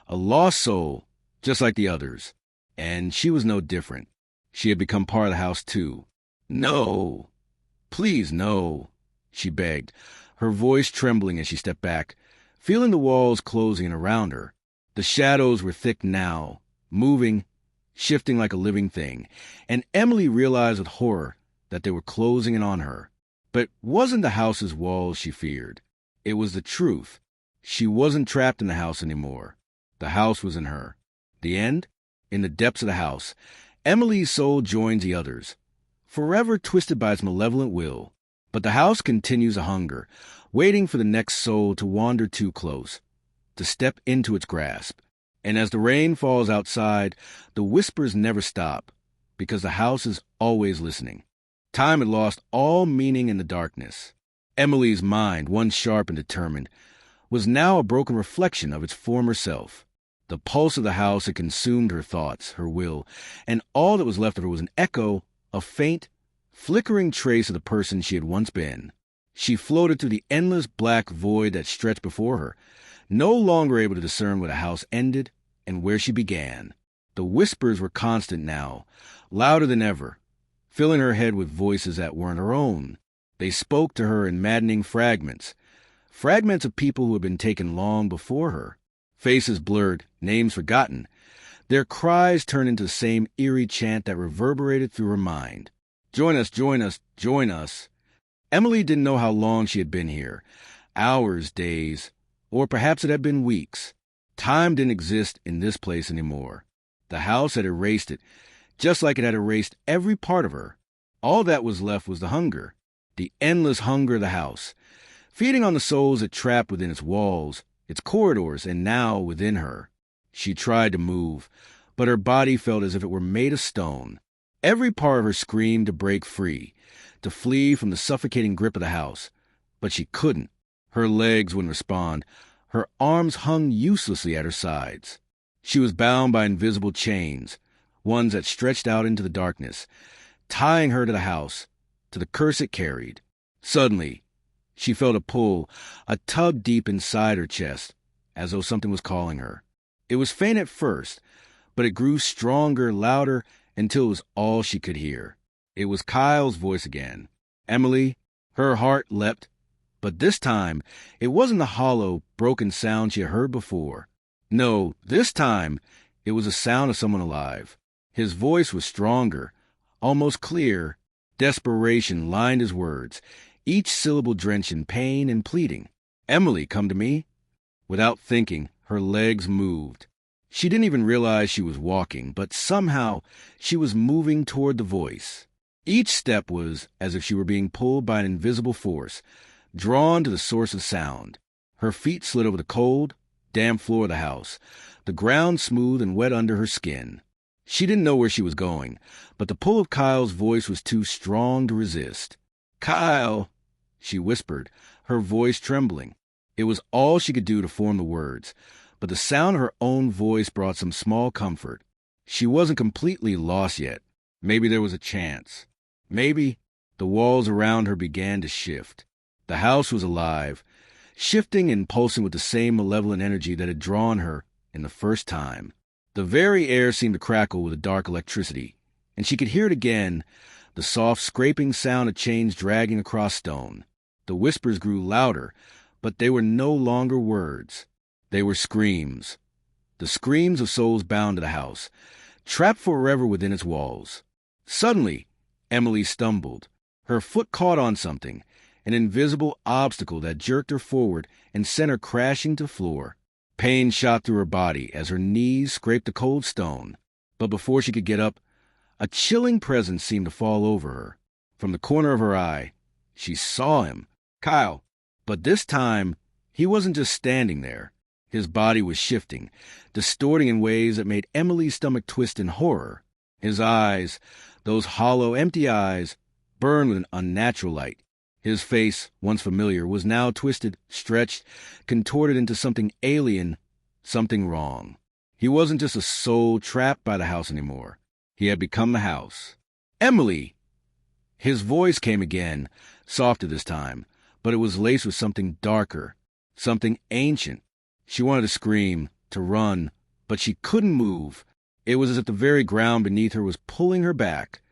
a lost soul, just like the others. And she was no different. She had become part of the house, too. "No. Please, no," she begged, her voice trembling as she stepped back, feeling the walls closing in around her. The shadows were thick now, moving, shifting like a living thing, and Emily realized with horror that they were closing in on her. But it wasn't the house's walls she feared. It was the truth. She wasn't trapped in the house anymore. The house was in her. The end? In the depths of the house, Emily's soul joins the others, forever twisted by its malevolent will. But the house continues a hunger, waiting for the next soul to wander too close, to step into its grasp. And as the rain falls outside, the whispers never stop, because the house is always listening. Time had lost all meaning in the darkness. Emily's mind, once sharp and determined, was now a broken reflection of its former self. The pulse of the house had consumed her thoughts, her will, and all that was left of her was an echo, a faint, flickering trace of the person she had once been. She floated through the endless black void that stretched before her, no longer able to discern where the house ended and where she began. The whispers were constant now, louder than ever, filling her head with voices that weren't her own. They spoke to her in maddening fragments of people who had been taken long before her, faces blurred, names forgotten. Their cries turned into the same eerie chant that reverberated through her mind. Join us, join us, join us. Emily didn't know how long she had been here. Hours, days, or perhaps it had been weeks. Time didn't exist in this place anymore. The house had erased it, just like it had erased every part of her. All that was left was the hunger, the endless hunger of the house, feeding on the souls it trapped within its walls, its corridors, and now within her. She tried to move, but her body felt as if it were made of stone. Every part of her screamed to break free, to flee from the suffocating grip of the house. But she couldn't. Her legs wouldn't respond. Her arms hung uselessly at her sides. She was bound by invisible chains, ones that stretched out into the darkness, tying her to the house, to the curse it carried. Suddenly, she felt a pull, a tug deep inside her chest, as though something was calling her. It was faint at first, but it grew stronger, louder, until it was all she could hear. It was Kyle's voice again. Emily, her heart leapt, but this time it wasn't the hollow, broken sound she had heard before. No, this time it was the sound of someone alive. His voice was stronger, almost clear. Desperation lined his words, each syllable drenched in pain and pleading. Emily, come to me. Without thinking, her legs moved. She didn't even realize she was walking, but somehow she was moving toward the voice. Each step was as if she were being pulled by an invisible force, drawn to the source of sound. Her feet slid over the cold, damp floor of the house, the ground smooth and wet under her skin. She didn't know where she was going, but the pull of Kyle's voice was too strong to resist. "Kyle," she whispered, her voice trembling. It was all she could do to form the words, but the sound of her own voice brought some small comfort. She wasn't completely lost yet. Maybe there was a chance. Maybe. The walls around her began to shift. The house was alive, shifting and pulsing with the same malevolent energy that had drawn her in the first time. The very air seemed to crackle with a dark electricity, and she could hear it again, the soft scraping sound of chains dragging across stone. The whispers grew louder, but they were no longer words. They were screams. The screams of souls bound to the house, trapped forever within its walls. Suddenly, Emily stumbled. Her foot caught on something, an invisible obstacle that jerked her forward and sent her crashing to the floor. Pain shot through her body as her knees scraped the cold stone. But before she could get up, a chilling presence seemed to fall over her. From the corner of her eye, she saw him, Kyle. But this time, he wasn't just standing there. His body was shifting, distorting in ways that made Emily's stomach twist in horror. His eyes, those hollow, empty eyes, burned with an unnatural light. His face, once familiar, was now twisted, stretched, contorted into something alien, something wrong. He wasn't just a soul trapped by the house anymore. He had become the house. "Emily!" His voice came again, softer this time, but it was laced with something darker, something ancient. She wanted to scream, to run, but she couldn't move. It was as if the very ground beneath her was pulling her back,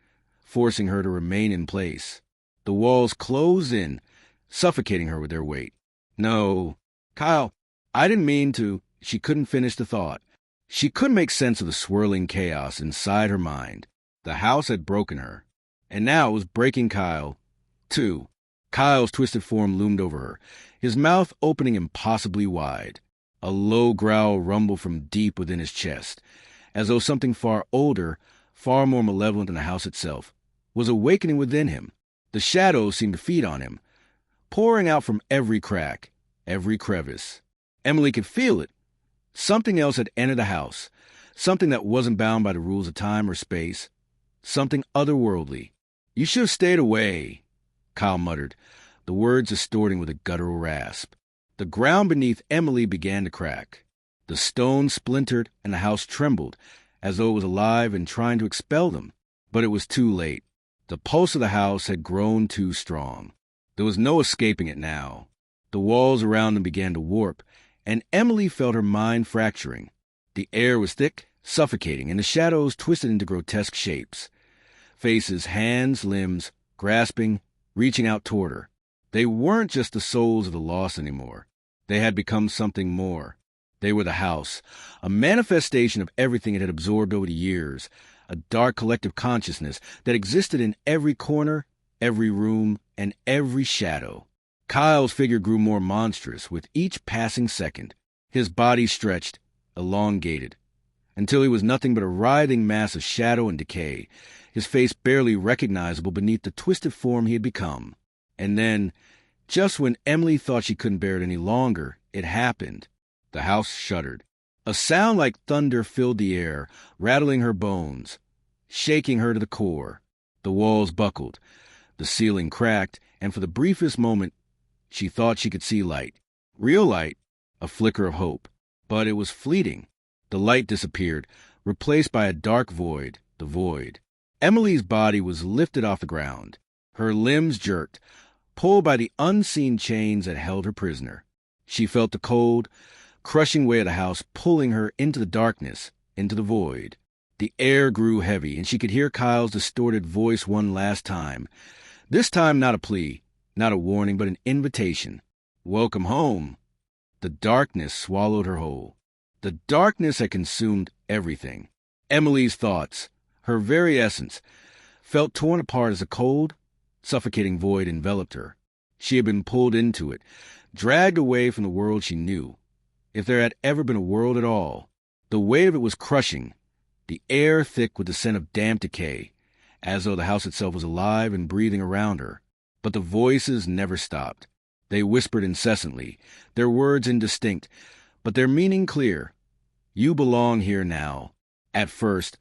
forcing her to remain in place. The walls closed in, suffocating her with their weight. "No, Kyle, I didn't mean to." She couldn't finish the thought. She couldn't make sense of the swirling chaos inside her mind. The house had broken her, and now it was breaking Kyle, too. Kyle's twisted form loomed over her, his mouth opening impossibly wide. A low growl rumbled from deep within his chest, as though something far older, far more malevolent than the house itself, was awakening within him. The shadows seemed to feed on him, pouring out from every crack, every crevice. Emily could feel it. Something else had entered the house, something that wasn't bound by the rules of time or space, something otherworldly. "You should have stayed away," Kyle muttered, the words distorting with a guttural rasp. The ground beneath Emily began to crack. The stones splintered and the house trembled, as though it was alive and trying to expel them. But it was too late. The pulse of the house had grown too strong. There was no escaping it now. The walls around them began to warp, and Emily felt her mind fracturing. The air was thick, suffocating, and the shadows twisted into grotesque shapes. Faces, hands, limbs, grasping, reaching out toward her. They weren't just the souls of the lost anymore. They had become something more. They were the house, a manifestation of everything it had absorbed over the years, a dark collective consciousness that existed in every corner, every room, and every shadow. Kyle's figure grew more monstrous with each passing second. His body stretched, elongated, until he was nothing but a writhing mass of shadow and decay, his face barely recognizable beneath the twisted form he had become. And then, just when Emily thought she couldn't bear it any longer, it happened. The house shuddered. A sound like thunder filled the air, rattling her bones, shaking her to the core. The walls buckled, the ceiling cracked, and for the briefest moment, she thought she could see light. Real light, a flicker of hope. But it was fleeting. The light disappeared, replaced by a dark void, the void. Emily's body was lifted off the ground. Her limbs jerked, pulled by the unseen chains that held her prisoner. She felt the cold, crushing weight of the house pulling her into the darkness, into the void. The air grew heavy, and she could hear Kyle's distorted voice one last time. This time not a plea, not a warning, but an invitation. Welcome home. The darkness swallowed her whole. The darkness had consumed everything. Emily's thoughts, her very essence, felt torn apart as a cold, suffocating void enveloped her. She had been pulled into it, dragged away from the world she knew. If there had ever been a world at all, the weight of it was crushing, the air thick with the scent of damp decay, as though the house itself was alive and breathing around her. But the voices never stopped. They whispered incessantly, their words indistinct, but their meaning clear. You belong here now. At first,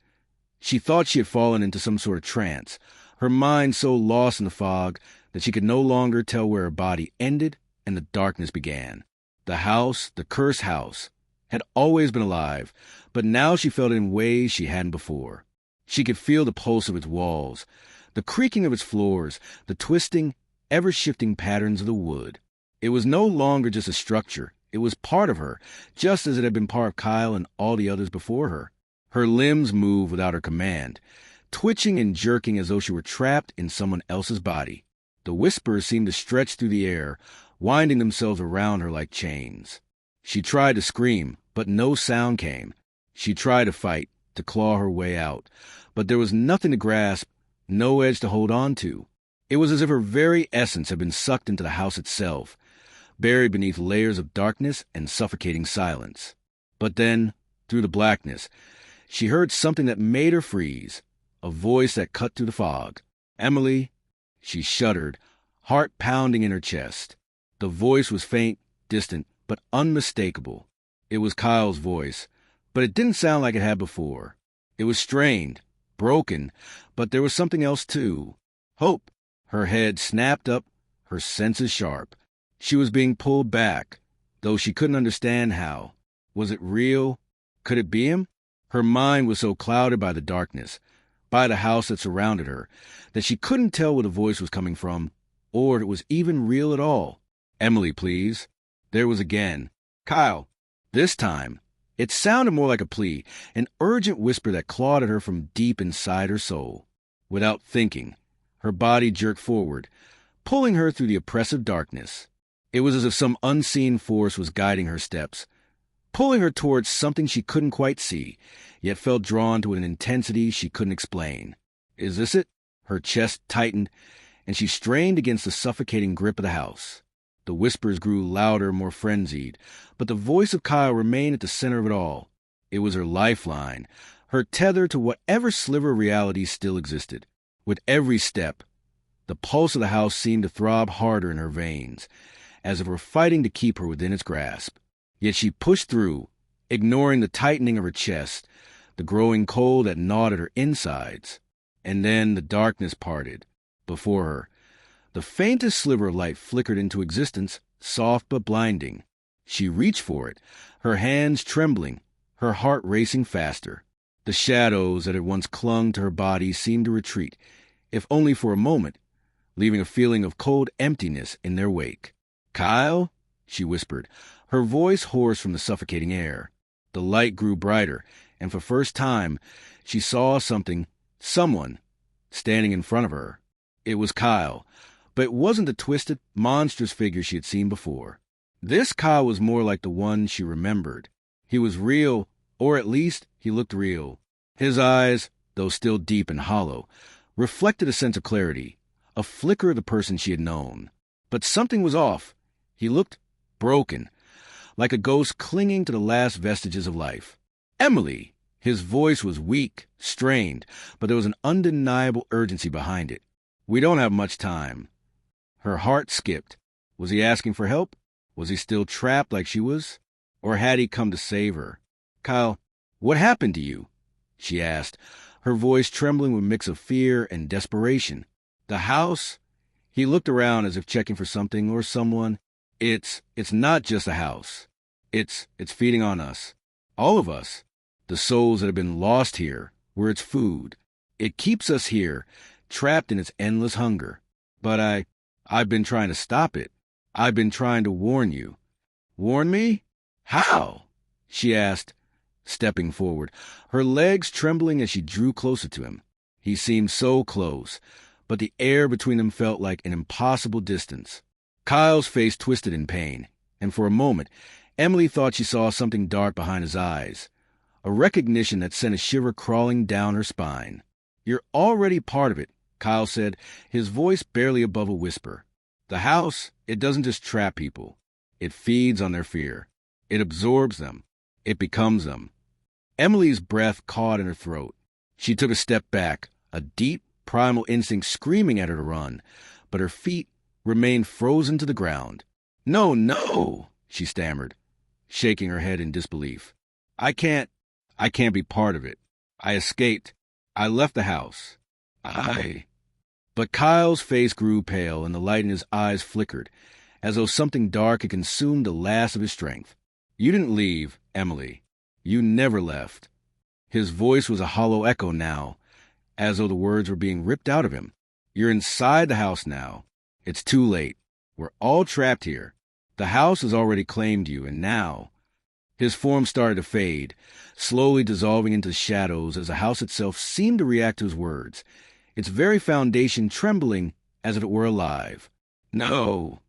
she thought she had fallen into some sort of trance, her mind so lost in the fog that she could no longer tell where her body ended and the darkness began. The house, the cursed house, had always been alive, but now she felt it in ways she hadn't before. She could feel the pulse of its walls, the creaking of its floors, the twisting, ever-shifting patterns of the wood. It was no longer just a structure. It was part of her, just as it had been part of Kyle and all the others before her. Her limbs moved without her command, twitching and jerking as though she were trapped in someone else's body. The whispers seemed to stretch through the air, winding themselves around her like chains. She tried to scream, but no sound came. She tried to fight, to claw her way out, but there was nothing to grasp, no edge to hold on to. It was as if her very essence had been sucked into the house itself, buried beneath layers of darkness and suffocating silence. But then, through the blackness, she heard something that made her freeze, a voice that cut through the fog. Emily, she shuddered, heart pounding in her chest. The voice was faint, distant, but unmistakable. It was Kyle's voice, but it didn't sound like it had before. It was strained, broken, but there was something else too. Hope. Her head snapped up, her senses sharp. She was being pulled back, though she couldn't understand how. Was it real? Could it be him? Her mind was so clouded by the darkness, by the house that surrounded her, that she couldn't tell where the voice was coming from, or if it was even real at all. Emily, please. There was again. Kyle. This time, it sounded more like a plea, an urgent whisper that clawed at her from deep inside her soul. Without thinking, her body jerked forward, pulling her through the oppressive darkness. It was as if some unseen force was guiding her steps, pulling her towards something she couldn't quite see, yet felt drawn to an intensity she couldn't explain. Is this it? Her chest tightened, and she strained against the suffocating grip of the house. The whispers grew louder, more frenzied, but the voice of Kyle remained at the center of it all. It was her lifeline, her tether to whatever sliver of reality still existed. With every step, the pulse of the house seemed to throb harder in her veins, as if it were fighting to keep her within its grasp. Yet she pushed through, ignoring the tightening of her chest, the growing cold that gnawed at her insides. And then the darkness parted before her. The faintest sliver of light flickered into existence, soft but blinding. She reached for it, her hands trembling, her heart racing faster. The shadows that had once clung to her body seemed to retreat, if only for a moment, leaving a feeling of cold emptiness in their wake. "Kyle?" she whispered, her voice hoarse from the suffocating air. The light grew brighter, and for the first time, she saw someone, standing in front of her. It was Kyle, but it wasn't the twisted, monstrous figure she had seen before. This Kyle was more like the one she remembered. He was real, or at least he looked real. His eyes, though still deep and hollow, reflected a sense of clarity, a flicker of the person she had known. But something was off. He looked broken, like a ghost clinging to the last vestiges of life. "Emily!" His voice was weak, strained, but there was an undeniable urgency behind it. "We don't have much time." Her heart skipped. Was he asking for help? Was he still trapped like she was? Or had he come to save her? "Kyle, what happened to you?" she asked, her voice trembling with a mix of fear and desperation. "The house?" He looked around as if checking for something or someone. It's not just a house. It's feeding on us. All of us. The souls that have been lost here, we're its food. It keeps us here, trapped in its endless hunger. But I've been trying to stop it. I've been trying to warn you." "Warn me? How?" she asked, stepping forward, her legs trembling as she drew closer to him. He seemed so close, but the air between them felt like an impossible distance. Kyle's face twisted in pain, and for a moment, Emily thought she saw something dark behind his eyes, a recognition that sent a shiver crawling down her spine. "You're already part of it," Kyle said, his voice barely above a whisper. "The house, it doesn't just trap people. It feeds on their fear. It absorbs them. It becomes them." Emily's breath caught in her throat. She took a step back, a deep, primal instinct screaming at her to run, but her feet remained frozen to the ground. No, she stammered, shaking her head in disbelief. I can't be part of it. I escaped. I left the house. But Kyle's face grew pale and the light in his eyes flickered, as though something dark had consumed the last of his strength. "You didn't leave, Emily. You never left." His voice was a hollow echo now, as though the words were being ripped out of him. "You're inside the house now. It's too late. We're all trapped here. The house has already claimed you, and now..." His form started to fade, slowly dissolving into shadows as the house itself seemed to react to his words, its very foundation trembling as if it were alive. "No!"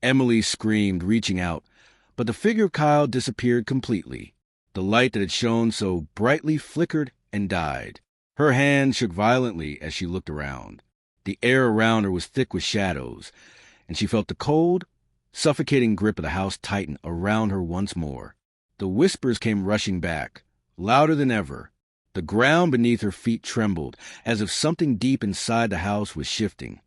Emily screamed, reaching out, but the figure of Kyle disappeared completely. The light that had shone so brightly flickered and died. Her hand shook violently as she looked around. The air around her was thick with shadows, and she felt the cold, suffocating grip of the house tighten around her once more. The whispers came rushing back, louder than ever. The ground beneath her feet trembled, as if something deep inside the house was shifting,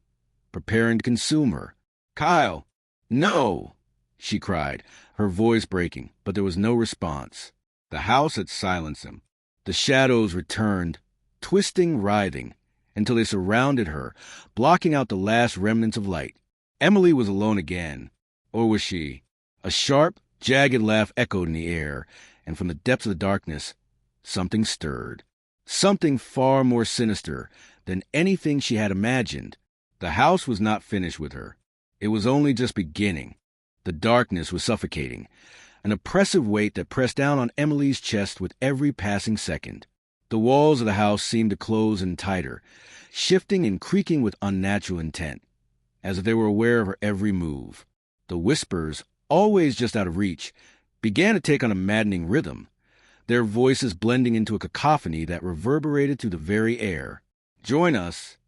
preparing to consume her. "Kyle! No!" she cried, her voice breaking, but there was no response. The house had silenced him. The shadows returned, twisting, writhing, until they surrounded her, blocking out the last remnants of light. Emily was alone again. Or was she? A sharp, jagged laugh echoed in the air, and from the depths of the darkness, something stirred. Something far more sinister than anything she had imagined. The house was not finished with her. It was only just beginning. The darkness was suffocating, an oppressive weight that pressed down on Emily's chest with every passing second. The walls of the house seemed to close in tighter, shifting and creaking with unnatural intent, as if they were aware of her every move. The whispers, always just out of reach, began to take on a maddening rhythm, their voices blending into a cacophony that reverberated through the very air. "Join us."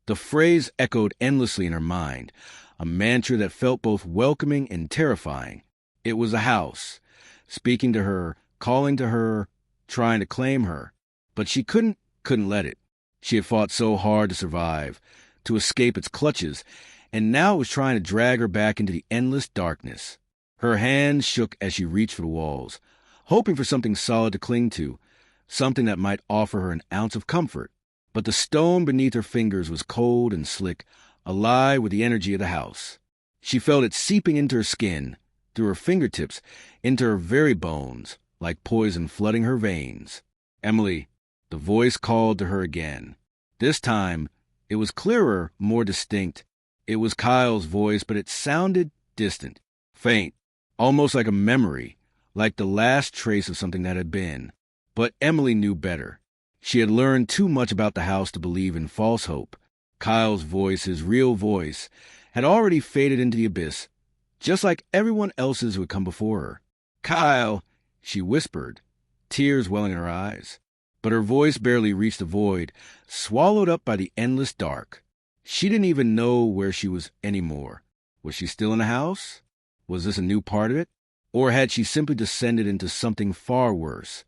The phrase echoed endlessly in her mind, a mantra that felt both welcoming and terrifying. It was a house, speaking to her, calling to her, trying to claim her. But she couldn't let it. She had fought so hard to survive, to escape its clutches, and now it was trying to drag her back into the endless darkness. Her hands shook as she reached for the walls, hoping for something solid to cling to, something that might offer her an ounce of comfort. But the stone beneath her fingers was cold and slick, alive with the energy of the house. She felt it seeping into her skin, through her fingertips, into her very bones, like poison flooding her veins. "Emily," the voice called to her again. This time, it was clearer, more distinct. It was Kyle's voice, but it sounded distant, faint, almost like a memory, like the last trace of something that had been. But Emily knew better. She had learned too much about the house to believe in false hope. Kyle's voice, his real voice, had already faded into the abyss, just like everyone else's who had come before her. "Kyle," she whispered, tears welling in her eyes. But her voice barely reached the void, swallowed up by the endless dark. She didn't even know where she was anymore. Was she still in the house? Was this a new part of it? Or had she simply descended into something far worse?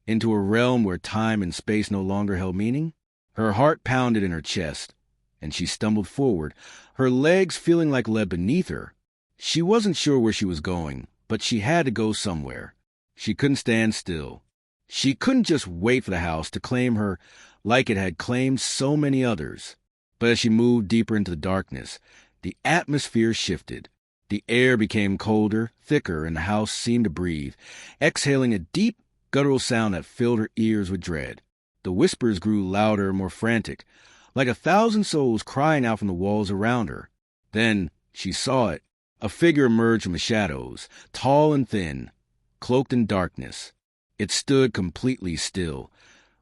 Into a realm where time and space no longer held meaning? Her heart pounded in her chest, and she stumbled forward, her legs feeling like lead beneath her. She wasn't sure where she was going, but she had to go somewhere. She couldn't stand still. She couldn't just wait for the house to claim her like it had claimed so many others. But as she moved deeper into the darkness, the atmosphere shifted. The air became colder, thicker, and the house seemed to breathe, exhaling a deep, guttural sound that filled her ears with dread. The whispers grew louder, more frantic, like 1,000 souls crying out from the walls around her. Then she saw it. A figure emerged from the shadows, tall and thin, cloaked in darkness. It stood completely still,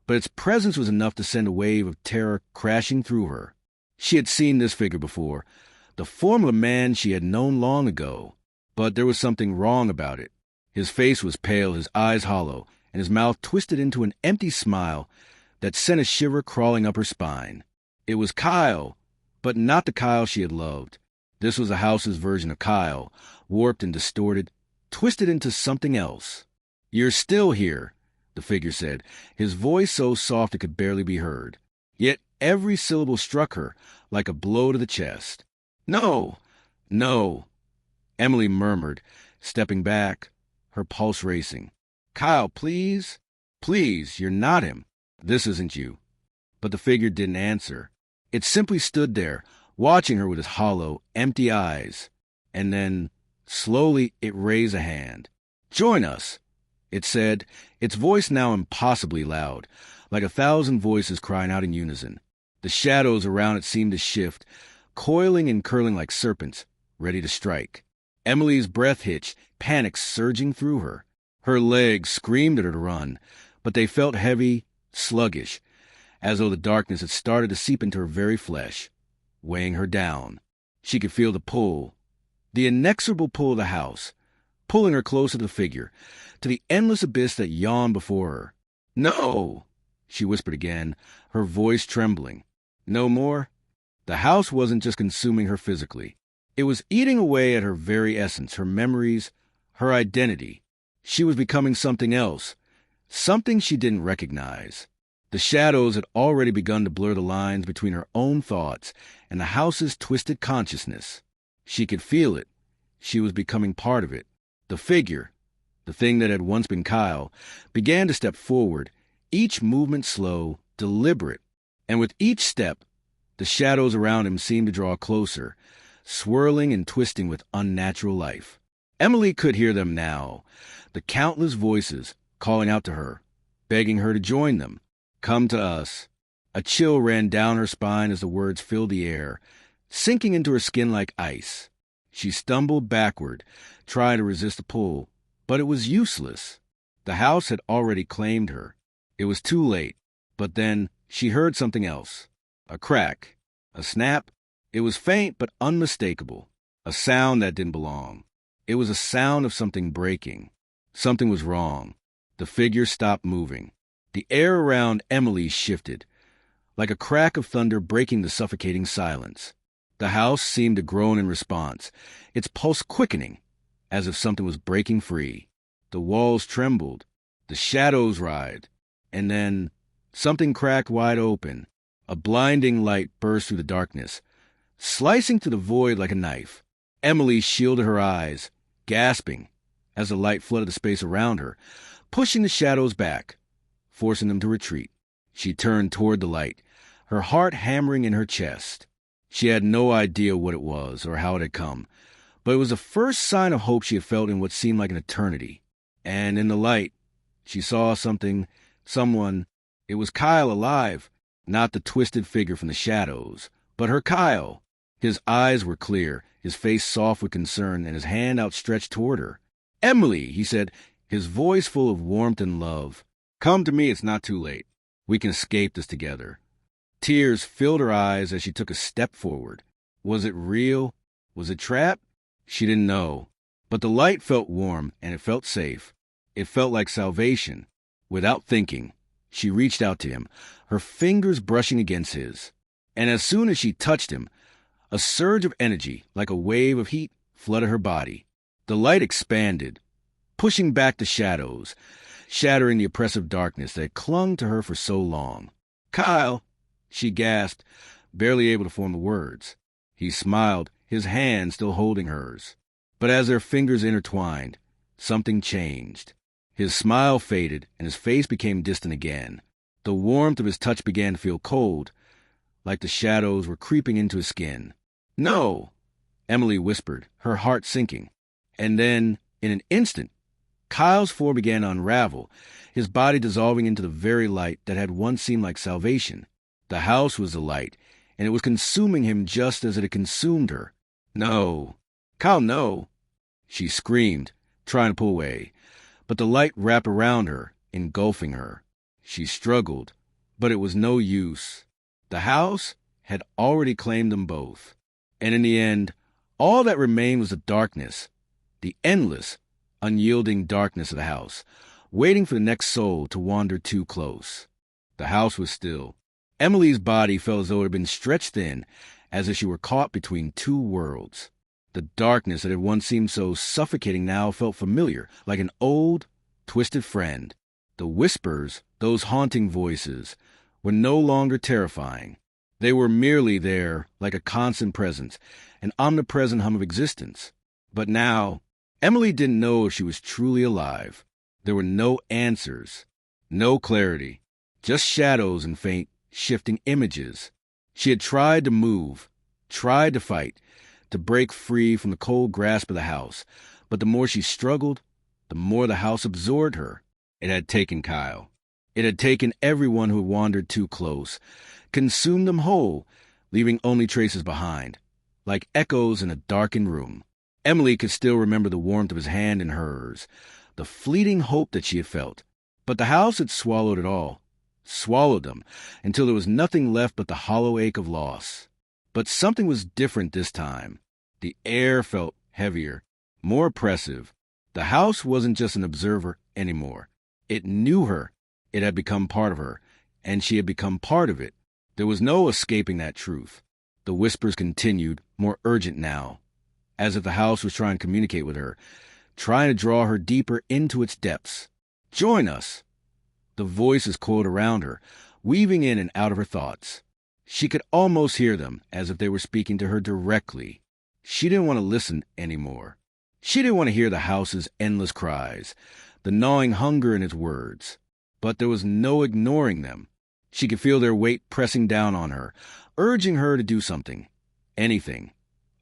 but its presence was enough to send a wave of terror crashing through her. She had seen this figure before, the form of a man she had known long ago, but there was something wrong about it. His face was pale, his eyes hollow, and his mouth twisted into an empty smile that sent a shiver crawling up her spine. It was Kyle, but not the Kyle she had loved. This was the house's version of Kyle, warped and distorted, twisted into something else. "You're still here," the figure said, his voice so soft it could barely be heard. Yet every syllable struck her like a blow to the chest. "No, no," Emily murmured, stepping back, her pulse racing. "Kyle, please, please, you're not him. This isn't you." But the figure didn't answer. It simply stood there, watching her with its hollow, empty eyes. And then, slowly, it raised a hand. "Join us," it said, its voice now impossibly loud, like 1,000 voices crying out in unison. The shadows around it seemed to shift, coiling and curling like serpents, ready to strike. Emily's breath hitched, panic surging through her. Her legs screamed at her to run, but they felt heavy, sluggish, as though the darkness had started to seep into her very flesh, weighing her down. She could feel the pull, the inexorable pull of the house, pulling her closer to the figure, to the endless abyss that yawned before her. "No," she whispered again, her voice trembling. "No more?" The house wasn't just consuming her physically. It was eating away at her very essence, her memories, her identity. She was becoming something else, something she didn't recognize. The shadows had already begun to blur the lines between her own thoughts and the house's twisted consciousness. She could feel it. She was becoming part of it. The figure, the thing that had once been Kyle, began to step forward, each movement slow, deliberate. And with each step, the shadows around him seemed to draw closer, swirling and twisting with unnatural life. Emily could hear them now, the countless voices calling out to her, begging her to join them. "Come to us." A chill ran down her spine as the words filled the air, sinking into her skin like ice. She stumbled backward, trying to resist the pull, but it was useless. The house had already claimed her. It was too late. But then she heard something else. A crack, a snap. It was faint but unmistakable, a sound that didn't belong. It was a sound of something breaking. Something was wrong. The figure stopped moving. The air around Emily shifted, like a crack of thunder breaking the suffocating silence. The house seemed to groan in response, its pulse quickening, as if something was breaking free. The walls trembled, the shadows writhed, and then something cracked wide open. A blinding light burst through the darkness, slicing through the void like a knife. Emily shielded her eyes, gasping, as the light flooded the space around her, pushing the shadows back, forcing them to retreat. She turned toward the light, her heart hammering in her chest. She had no idea what it was or how it had come, but it was the first sign of hope she had felt in what seemed like an eternity. And in the light, she saw someone. It was Kyle alive, not the twisted figure from the shadows, but her Kyle. His eyes were clear, his face soft with concern, and his hand outstretched toward her. "Emily," he said, his voice full of warmth and love. "Come to me, it's not too late. We can escape this together." Tears filled her eyes as she took a step forward. Was it real? Was it trap? She didn't know. But the light felt warm, and it felt safe. It felt like salvation. Without thinking, she reached out to him, her fingers brushing against his. And as soon as she touched him, a surge of energy, like a wave of heat, flooded her body. The light expanded, pushing back the shadows, shattering the oppressive darkness that had clung to her for so long. "Kyle!" she gasped, barely able to form the words. He smiled, his hand still holding hers. But as their fingers intertwined, something changed. His smile faded, and his face became distant again. The warmth of his touch began to feel cold, like the shadows were creeping into his skin. "No!" Emily whispered, her heart sinking. And then, in an instant, Kyle's form began to unravel, his body dissolving into the very light that had once seemed like salvation. The house was the light, and it was consuming him just as it had consumed her. "No! Kyle, no!" She screamed, trying to pull away, but the light wrapped around her, engulfing her. She struggled, but it was no use. The house had already claimed them both. And in the end, all that remained was the darkness, the endless, unyielding darkness of the house, waiting for the next soul to wander too close. The house was still. Emily's body felt as though it had been stretched thin, as if she were caught between two worlds. The darkness that had once seemed so suffocating now felt familiar, like an old, twisted friend. The whispers, those haunting voices, were no longer terrifying. They were merely there, like a constant presence, an omnipresent hum of existence. But now, Emily didn't know if she was truly alive. There were no answers, no clarity, just shadows and faint, shifting images. She had tried to move, tried to fight, to break free from the cold grasp of the house, but the more she struggled, the more the house absorbed her. It had taken Kyle. It had taken everyone who had wandered too close, consumed them whole, leaving only traces behind, like echoes in a darkened room. Emily could still remember the warmth of his hand in hers, the fleeting hope that she had felt. But the house had swallowed it all, swallowed them, until there was nothing left but the hollow ache of loss. But something was different this time. The air felt heavier, more oppressive. The house wasn't just an observer anymore. It knew her. It had become part of her, and she had become part of it. There was no escaping that truth. The whispers continued, more urgent now, as if the house was trying to communicate with her, trying to draw her deeper into its depths. "Join us!" The voices coiled around her, weaving in and out of her thoughts. She could almost hear them, as if they were speaking to her directly. She didn't want to listen anymore. She didn't want to hear the house's endless cries, the gnawing hunger in its words. But there was no ignoring them. She could feel their weight pressing down on her, urging her to do something, anything,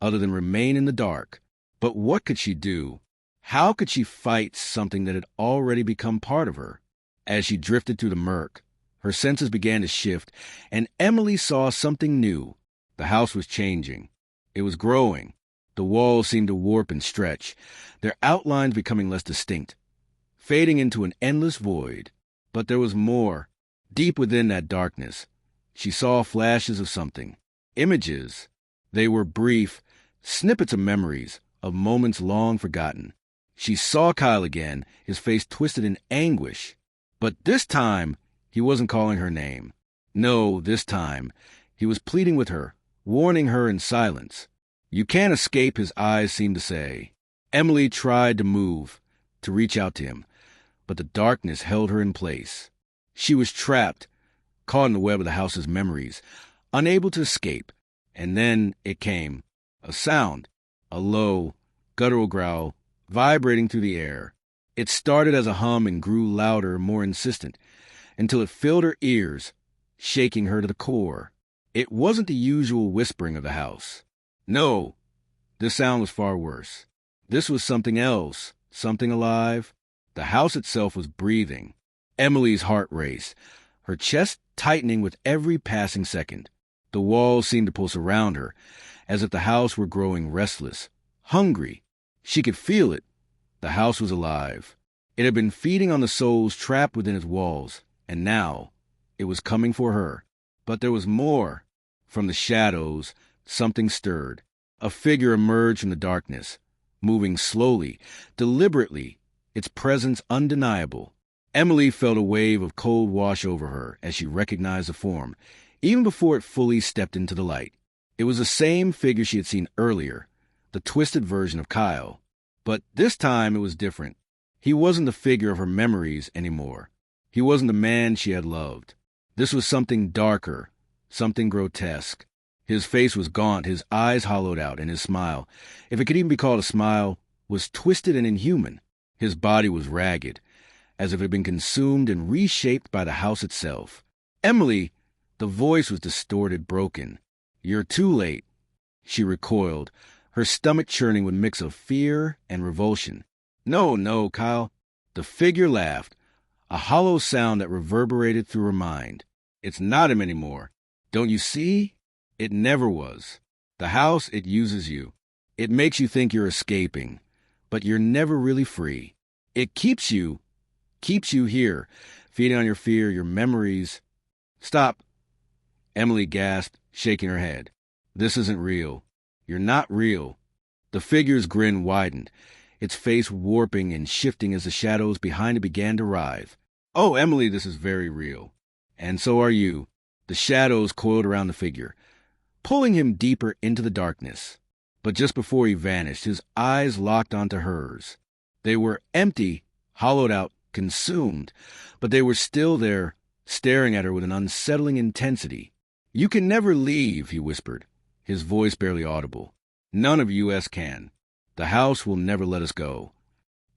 other than remain in the dark. But what could she do? How could she fight something that had already become part of her? As she drifted through the murk, her senses began to shift, and Emily saw something new. The house was changing. It was growing. The walls seemed to warp and stretch, their outlines becoming less distinct, fading into an endless void. But there was more. Deep within that darkness, she saw flashes of something. Images. They were brief, snippets of memories, of moments long forgotten. She saw Kyle again, his face twisted in anguish. But this time, he wasn't calling her name. No, this time, he was pleading with her, warning her in silence. "You can't escape," his eyes seemed to say. Emily tried to move, to reach out to him, but the darkness held her in place. She was trapped, caught in the web of the house's memories, unable to escape. And then it came. A sound, a low, guttural growl, vibrating through the air. It started as a hum and grew louder, more insistent, until it filled her ears, shaking her to the core. It wasn't the usual whispering of the house. No, this sound was far worse. This was something else, something alive. The house itself was breathing. Emily's heart raced, her chest tightening with every passing second. The walls seemed to pulse around her, as if the house were growing restless, hungry. She could feel it. The house was alive. It had been feeding on the souls trapped within its walls, and now it was coming for her. But there was more. From the shadows, something stirred. A figure emerged from the darkness, moving slowly, deliberately, its presence undeniable. Emily felt a wave of cold wash over her as she recognized the form, even before it fully stepped into the light. It was the same figure she had seen earlier, the twisted version of Kyle. But this time it was different. He wasn't the figure of her memories anymore. He wasn't the man she had loved. This was something darker, something grotesque. His face was gaunt, his eyes hollowed out, and his smile, if it could even be called a smile, was twisted and inhuman. His body was ragged, as if it had been consumed and reshaped by the house itself. "Emily!" The voice was distorted, broken. "You're too late." She recoiled, her stomach churning with a mix of fear and revulsion. "No, no, Kyle." The figure laughed, a hollow sound that reverberated through her mind. "It's not him anymore. Don't you see? It never was. The house, it uses you. It makes you think you're escaping, but you're never really free. It keeps you here, feeding on your fear, your memories." "Stop." Emily gasped, shaking her head. "This isn't real. You're not real." The figure's grin widened, its face warping and shifting as the shadows behind it began to writhe. "Oh, Emily, this is very real. And so are you." The shadows coiled around the figure, pulling him deeper into the darkness. But just before he vanished, his eyes locked onto hers. They were empty, hollowed out, consumed, but they were still there, staring at her with an unsettling intensity. "You can never leave," he whispered, his voice barely audible. "None of us can. The house will never let us go."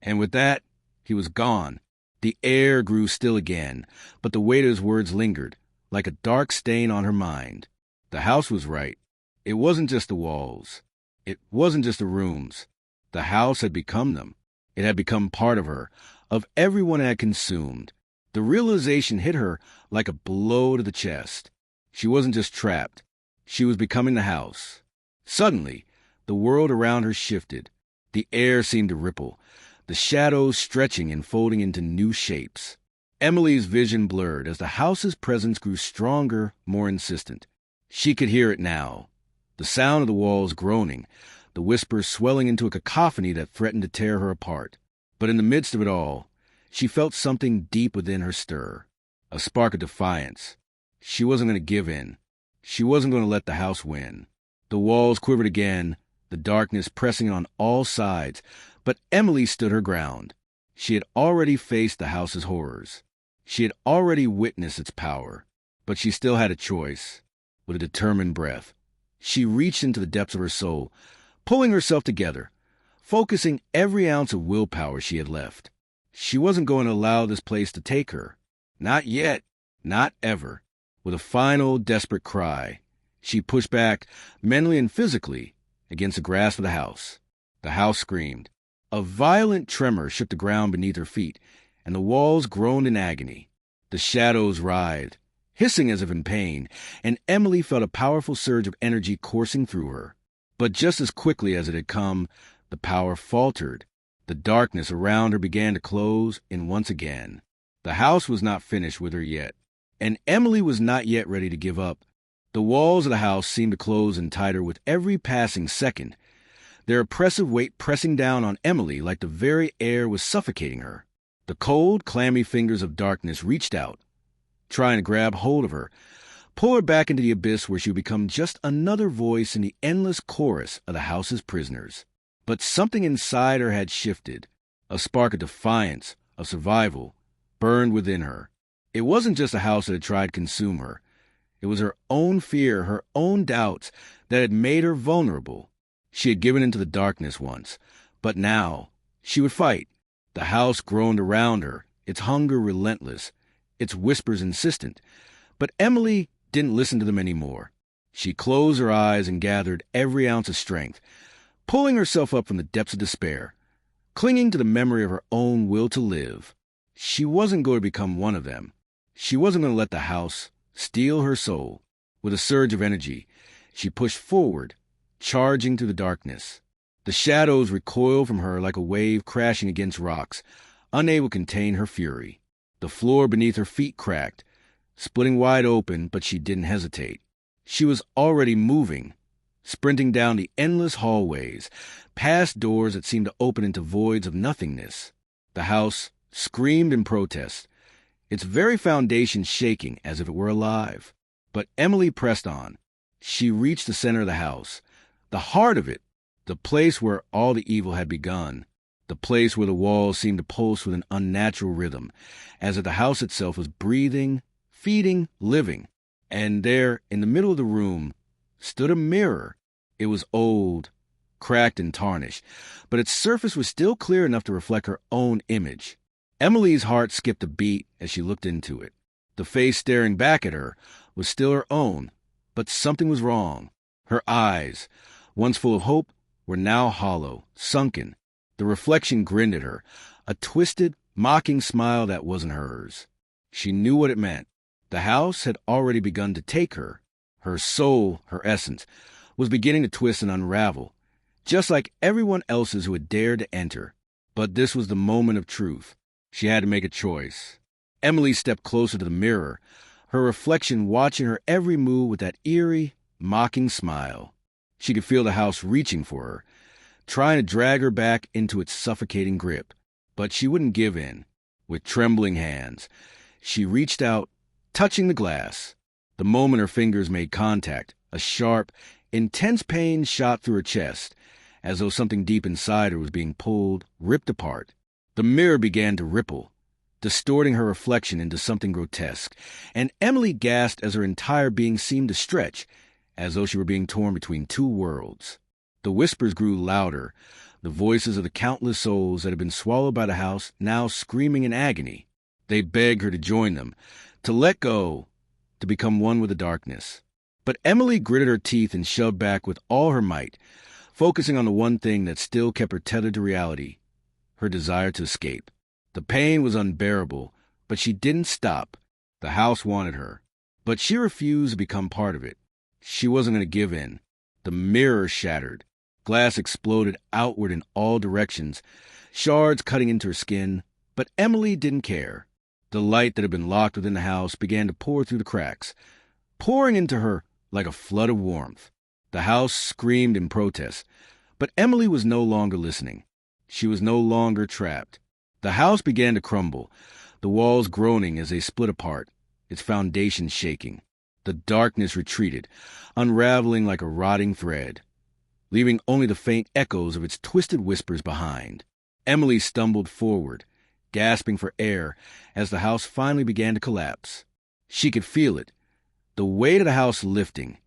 And with that, he was gone. The air grew still again, but the weight of his words lingered, like a dark stain on her mind. The house was right. It wasn't just the walls. It wasn't just the rooms. The house had become them. It had become part of her, of everyone it had consumed. The realization hit her like a blow to the chest. She wasn't just trapped. She was becoming the house. Suddenly, the world around her shifted. The air seemed to ripple, the shadows stretching and folding into new shapes. Emily's vision blurred as the house's presence grew stronger, more insistent. She could hear it now. The sound of the walls groaning, the whispers swelling into a cacophony that threatened to tear her apart. But in the midst of it all, she felt something deep within her stir, a spark of defiance. She wasn't going to give in. She wasn't going to let the house win. The walls quivered again, the darkness pressing on all sides, but Emily stood her ground. She had already faced the house's horrors. She had already witnessed its power, but she still had a choice. With a determined breath, she reached into the depths of her soul, pulling herself together, focusing every ounce of willpower she had left. She wasn't going to allow this place to take her. Not yet. Not ever. With a final, desperate cry, she pushed back, mentally and physically, against the grasp of the house. The house screamed. A violent tremor shook the ground beneath her feet, and the walls groaned in agony. The shadows writhed, hissing as if in pain, and Emily felt a powerful surge of energy coursing through her. But just as quickly as it had come, the power faltered. The darkness around her began to close in once again. The house was not finished with her yet, and Emily was not yet ready to give up. The walls of the house seemed to close in tighter with every passing second, their oppressive weight pressing down on Emily like the very air was suffocating her. The cold, clammy fingers of darkness reached out, trying to grab hold of her, pull her back into the abyss where she would become just another voice in the endless chorus of the house's prisoners. But something inside her had shifted. A spark of defiance, of survival, burned within her. It wasn't just a house that had tried to consume her. It was her own fear, her own doubts, that had made her vulnerable. She had given into the darkness once, but now she would fight. The house groaned around her, its hunger relentless, its whispers insistent. But Emily didn't listen to them anymore. She closed her eyes and gathered every ounce of strength, pulling herself up from the depths of despair, clinging to the memory of her own will to live. She wasn't going to become one of them. She wasn't going to let the house steal her soul. With a surge of energy, she pushed forward, charging through the darkness. The shadows recoiled from her like a wave crashing against rocks, unable to contain her fury. The floor beneath her feet cracked, splitting wide open, but she didn't hesitate. She was already moving, sprinting down the endless hallways, past doors that seemed to open into voids of nothingness. The house screamed in protest, its very foundation shaking as if it were alive. But Emily pressed on. She reached the center of the house, the heart of it, the place where all the evil had begun, the place where the walls seemed to pulse with an unnatural rhythm, as if the house itself was breathing, feeding, living. And there, in the middle of the room, stood a mirror. It was old, cracked and tarnished, but its surface was still clear enough to reflect her own image. Emily's heart skipped a beat as she looked into it. The face staring back at her was still her own, but something was wrong. Her eyes, once full of hope, were now hollow, sunken. The reflection grinned at her, a twisted, mocking smile that wasn't hers. She knew what it meant. The house had already begun to take her. Her soul, her essence, was beginning to twist and unravel, just like everyone else's who had dared to enter. But this was the moment of truth. She had to make a choice. Emily stepped closer to the mirror, her reflection watching her every move with that eerie, mocking smile. She could feel the house reaching for her, trying to drag her back into its suffocating grip. But she wouldn't give in. With trembling hands, she reached out, touching the glass. The moment her fingers made contact, a sharp, intense pain shot through her chest, as though something deep inside her was being pulled, ripped apart. The mirror began to ripple, distorting her reflection into something grotesque, and Emily gasped as her entire being seemed to stretch, as though she were being torn between two worlds. The whispers grew louder, the voices of the countless souls that had been swallowed by the house now screaming in agony. They begged her to join them, to let go, to become one with the darkness. But Emily gritted her teeth and shoved back with all her might, focusing on the one thing that still kept her tethered to reality, her desire to escape. The pain was unbearable, but she didn't stop. The house wanted her, but she refused to become part of it. She wasn't going to give in. The mirror shattered. Glass exploded outward in all directions, shards cutting into her skin, but Emily didn't care. The light that had been locked within the house began to pour through the cracks, pouring into her like a flood of warmth. The house screamed in protest, but Emily was no longer listening. She was no longer trapped. The house began to crumble, the walls groaning as they split apart, its foundations shaking. The darkness retreated, unraveling like a rotting thread, leaving only the faint echoes of its twisted whispers behind. Emily stumbled forward, gasping for air as the house finally began to collapse. She could feel it, the weight of the house lifting,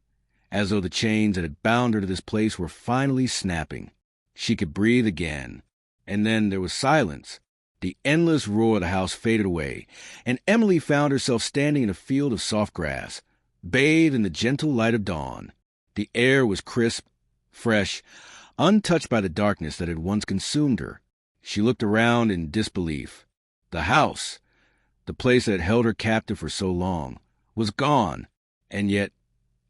as though the chains that had bound her to this place were finally snapping. She could breathe again. And then there was silence. The endless roar of the house faded away, and Emily found herself standing in a field of soft grass, bathed in the gentle light of dawn. The air was crisp, fresh, untouched by the darkness that had once consumed her. She looked around in disbelief. The house, the place that had held her captive for so long, was gone. And yet,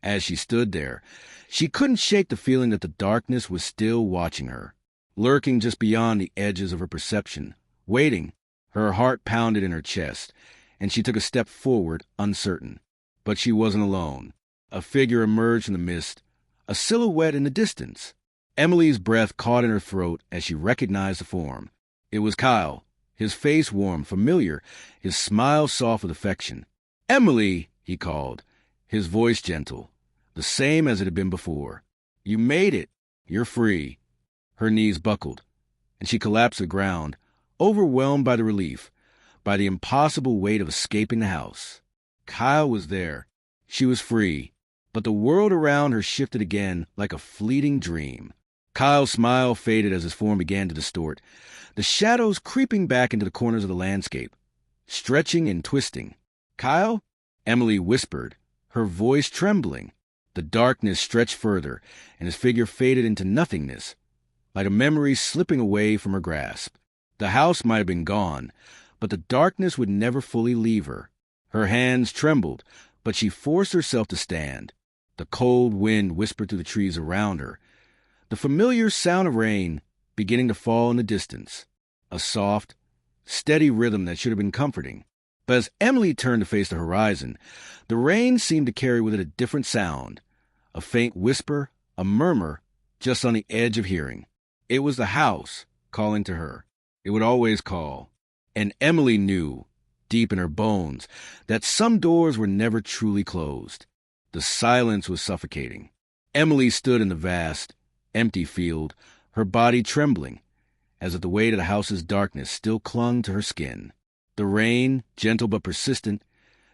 as she stood there, she couldn't shake the feeling that the darkness was still watching her, lurking just beyond the edges of her perception, waiting. Her heart pounded in her chest, and she took a step forward, uncertain. But she wasn't alone. A figure emerged from the mist, a silhouette in the distance. Emily's breath caught in her throat as she recognized the form. It was Kyle, his face warm, familiar, his smile soft with affection. "Emily!" he called, his voice gentle, the same as it had been before. "You made it. You're free." Her knees buckled, and she collapsed to the ground, overwhelmed by the relief, by the impossible weight of escaping the house. Kyle was there. She was free, but the world around her shifted again like a fleeting dream. Kyle's smile faded as his form began to distort, the shadows creeping back into the corners of the landscape, stretching and twisting. "Kyle?" Emily whispered, her voice trembling. The darkness stretched further, and his figure faded into nothingness, like a memory slipping away from her grasp. The house might have been gone, but the darkness would never fully leave her. Her hands trembled, but she forced herself to stand. The cold wind whispered through the trees around her, the familiar sound of rain beginning to fall in the distance, a soft, steady rhythm that should have been comforting. But as Emily turned to face the horizon, the rain seemed to carry with it a different sound, a faint whisper, a murmur, just on the edge of hearing. It was the house calling to her. It would always call. And Emily knew, deep in her bones, that some doors were never truly closed. The silence was suffocating. Emily stood in the vast, empty field, her body trembling, as if the weight of the house's darkness still clung to her skin. The rain, gentle but persistent,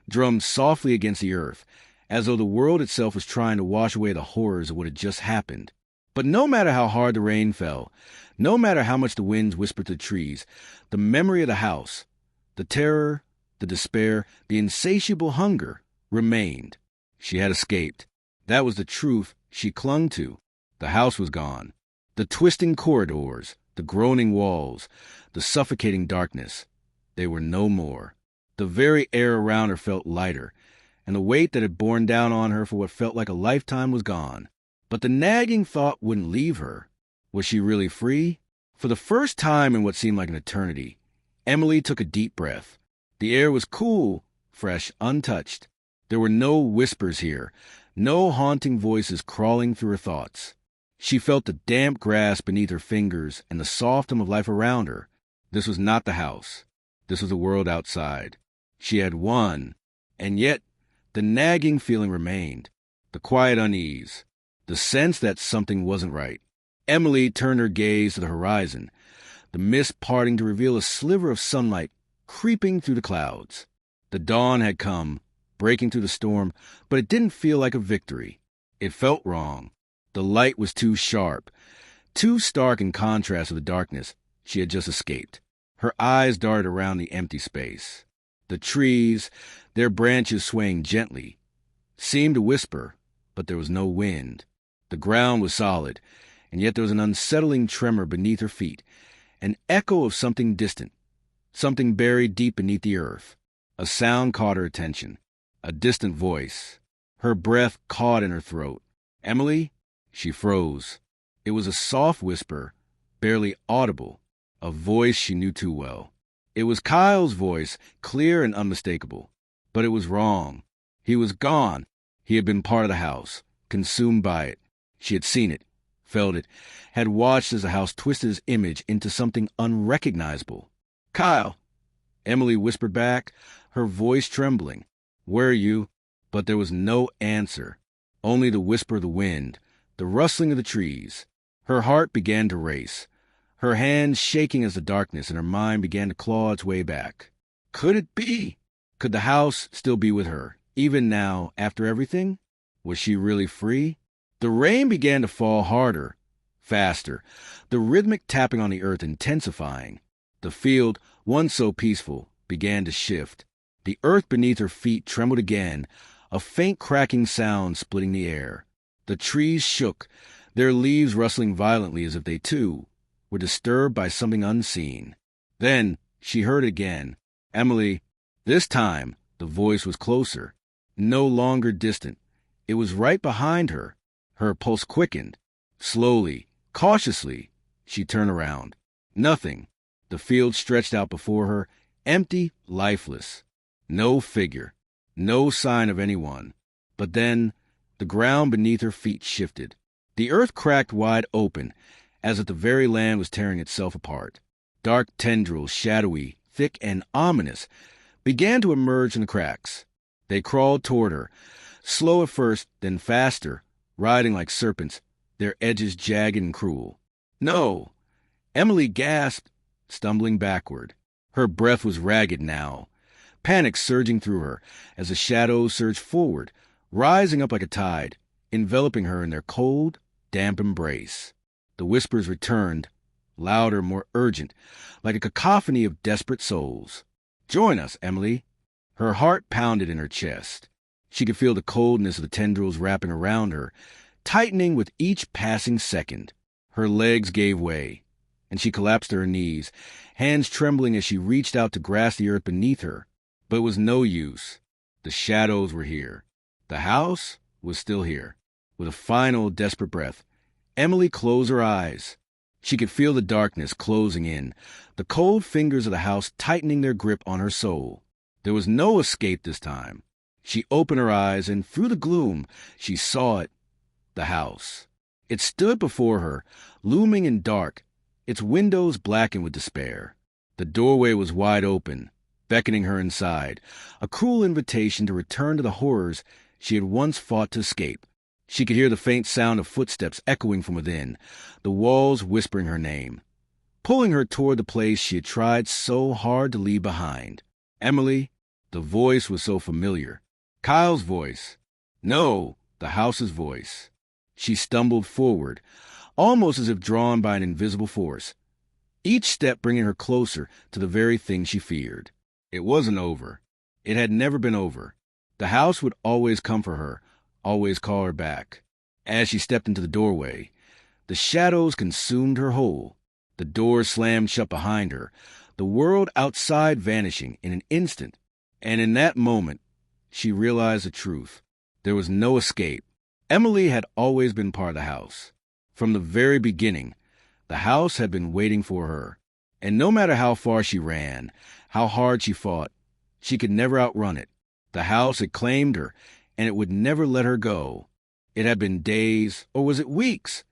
drummed softly against the earth, as though the world itself was trying to wash away the horrors of what had just happened. But no matter how hard the rain fell, no matter how much the winds whispered to the trees, the memory of the house, the terror, the despair, the insatiable hunger, remained. She had escaped. That was the truth she clung to. The house was gone. The twisting corridors, the groaning walls, the suffocating darkness, they were no more. The very air around her felt lighter, and the weight that had borne down on her for what felt like a lifetime was gone. But the nagging thought wouldn't leave her. Was she really free? For the first time in what seemed like an eternity, Emily took a deep breath. The air was cool, fresh, untouched. There were no whispers here, no haunting voices crawling through her thoughts. She felt the damp grass beneath her fingers and the soft hum of life around her. This was not the house. This was the world outside. She had won, and yet the nagging feeling remained, the quiet unease, the sense that something wasn't right. Emily turned her gaze to the horizon, the mist parting to reveal a sliver of sunlight creeping through the clouds. The dawn had come, breaking through the storm, but it didn't feel like a victory. It felt wrong. The light was too sharp, too stark in contrast with the darkness she had just escaped. Her eyes darted around the empty space. The trees, their branches swaying gently, seemed to whisper, but there was no wind. The ground was solid, and yet there was an unsettling tremor beneath her feet, an echo of something distant, something buried deep beneath the earth. A sound caught her attention, a distant voice. Her breath caught in her throat. "Emily?" She froze. It was a soft whisper, barely audible, a voice she knew too well. It was Kyle's voice, clear and unmistakable. But it was wrong. He was gone. He had been part of the house, consumed by it. She had seen it, felt it, had watched as the house twisted his image into something unrecognizable. "Kyle!" Emily whispered back, her voice trembling. "Where are you?" But there was no answer, only the whisper of the wind, the rustling of the trees. Her heart began to race, her hands shaking as the darkness and her mind began to claw its way back. Could it be? Could the house still be with her, even now, after everything? Was she really free? The rain began to fall harder, faster, the rhythmic tapping on the earth intensifying. The field, once so peaceful, began to shift. The earth beneath her feet trembled again, a faint cracking sound splitting the air. The trees shook, their leaves rustling violently as if they, too, were disturbed by something unseen. Then she heard again. "Emily." This time the voice was closer, no longer distant. It was right behind her. Her pulse quickened. Slowly, cautiously, she turned around. Nothing. The field stretched out before her, empty, lifeless. No figure, no sign of anyone. But then the ground beneath her feet shifted. The earth cracked wide open, as if the very land was tearing itself apart. Dark tendrils, shadowy, thick, and ominous, began to emerge from the cracks. They crawled toward her, slow at first, then faster, riding like serpents, their edges jagged and cruel. No! Emily gasped, stumbling backward. Her breath was ragged now, panic surging through her as the shadows surged forward, rising up like a tide, enveloping her in their cold, damp embrace. The whispers returned, louder, more urgent, like a cacophony of desperate souls. "Join us, Emily." Her heart pounded in her chest. She could feel the coldness of the tendrils wrapping around her, tightening with each passing second. Her legs gave way, and she collapsed to her knees, hands trembling as she reached out to grasp the earth beneath her. But it was no use. The shadows were here. The house was still here. With a final, desperate breath, Emily closed her eyes. She could feel the darkness closing in, the cold fingers of the house tightening their grip on her soul. There was no escape this time. She opened her eyes, and through the gloom, she saw it, the house. It stood before her, looming and dark, its windows blackened with despair. The doorway was wide open, beckoning her inside, a cruel invitation to return to the horrors she had once fought to escape. She could hear the faint sound of footsteps echoing from within, the walls whispering her name, pulling her toward the place she had tried so hard to leave behind. Emily, the voice was so familiar. Kyle's voice. No, the house's voice. She stumbled forward, almost as if drawn by an invisible force, each step bringing her closer to the very thing she feared. It wasn't over. It had never been over. The house would always come for her, always call her back. As she stepped into the doorway, the shadows consumed her whole. The door slammed shut behind her, the world outside vanishing in an instant. And in that moment, she realized the truth. There was no escape. Emily had always been part of the house. From the very beginning, the house had been waiting for her. And no matter how far she ran, how hard she fought, she could never outrun it. The house had claimed her, and it would never let her go. It had been days, or was it weeks,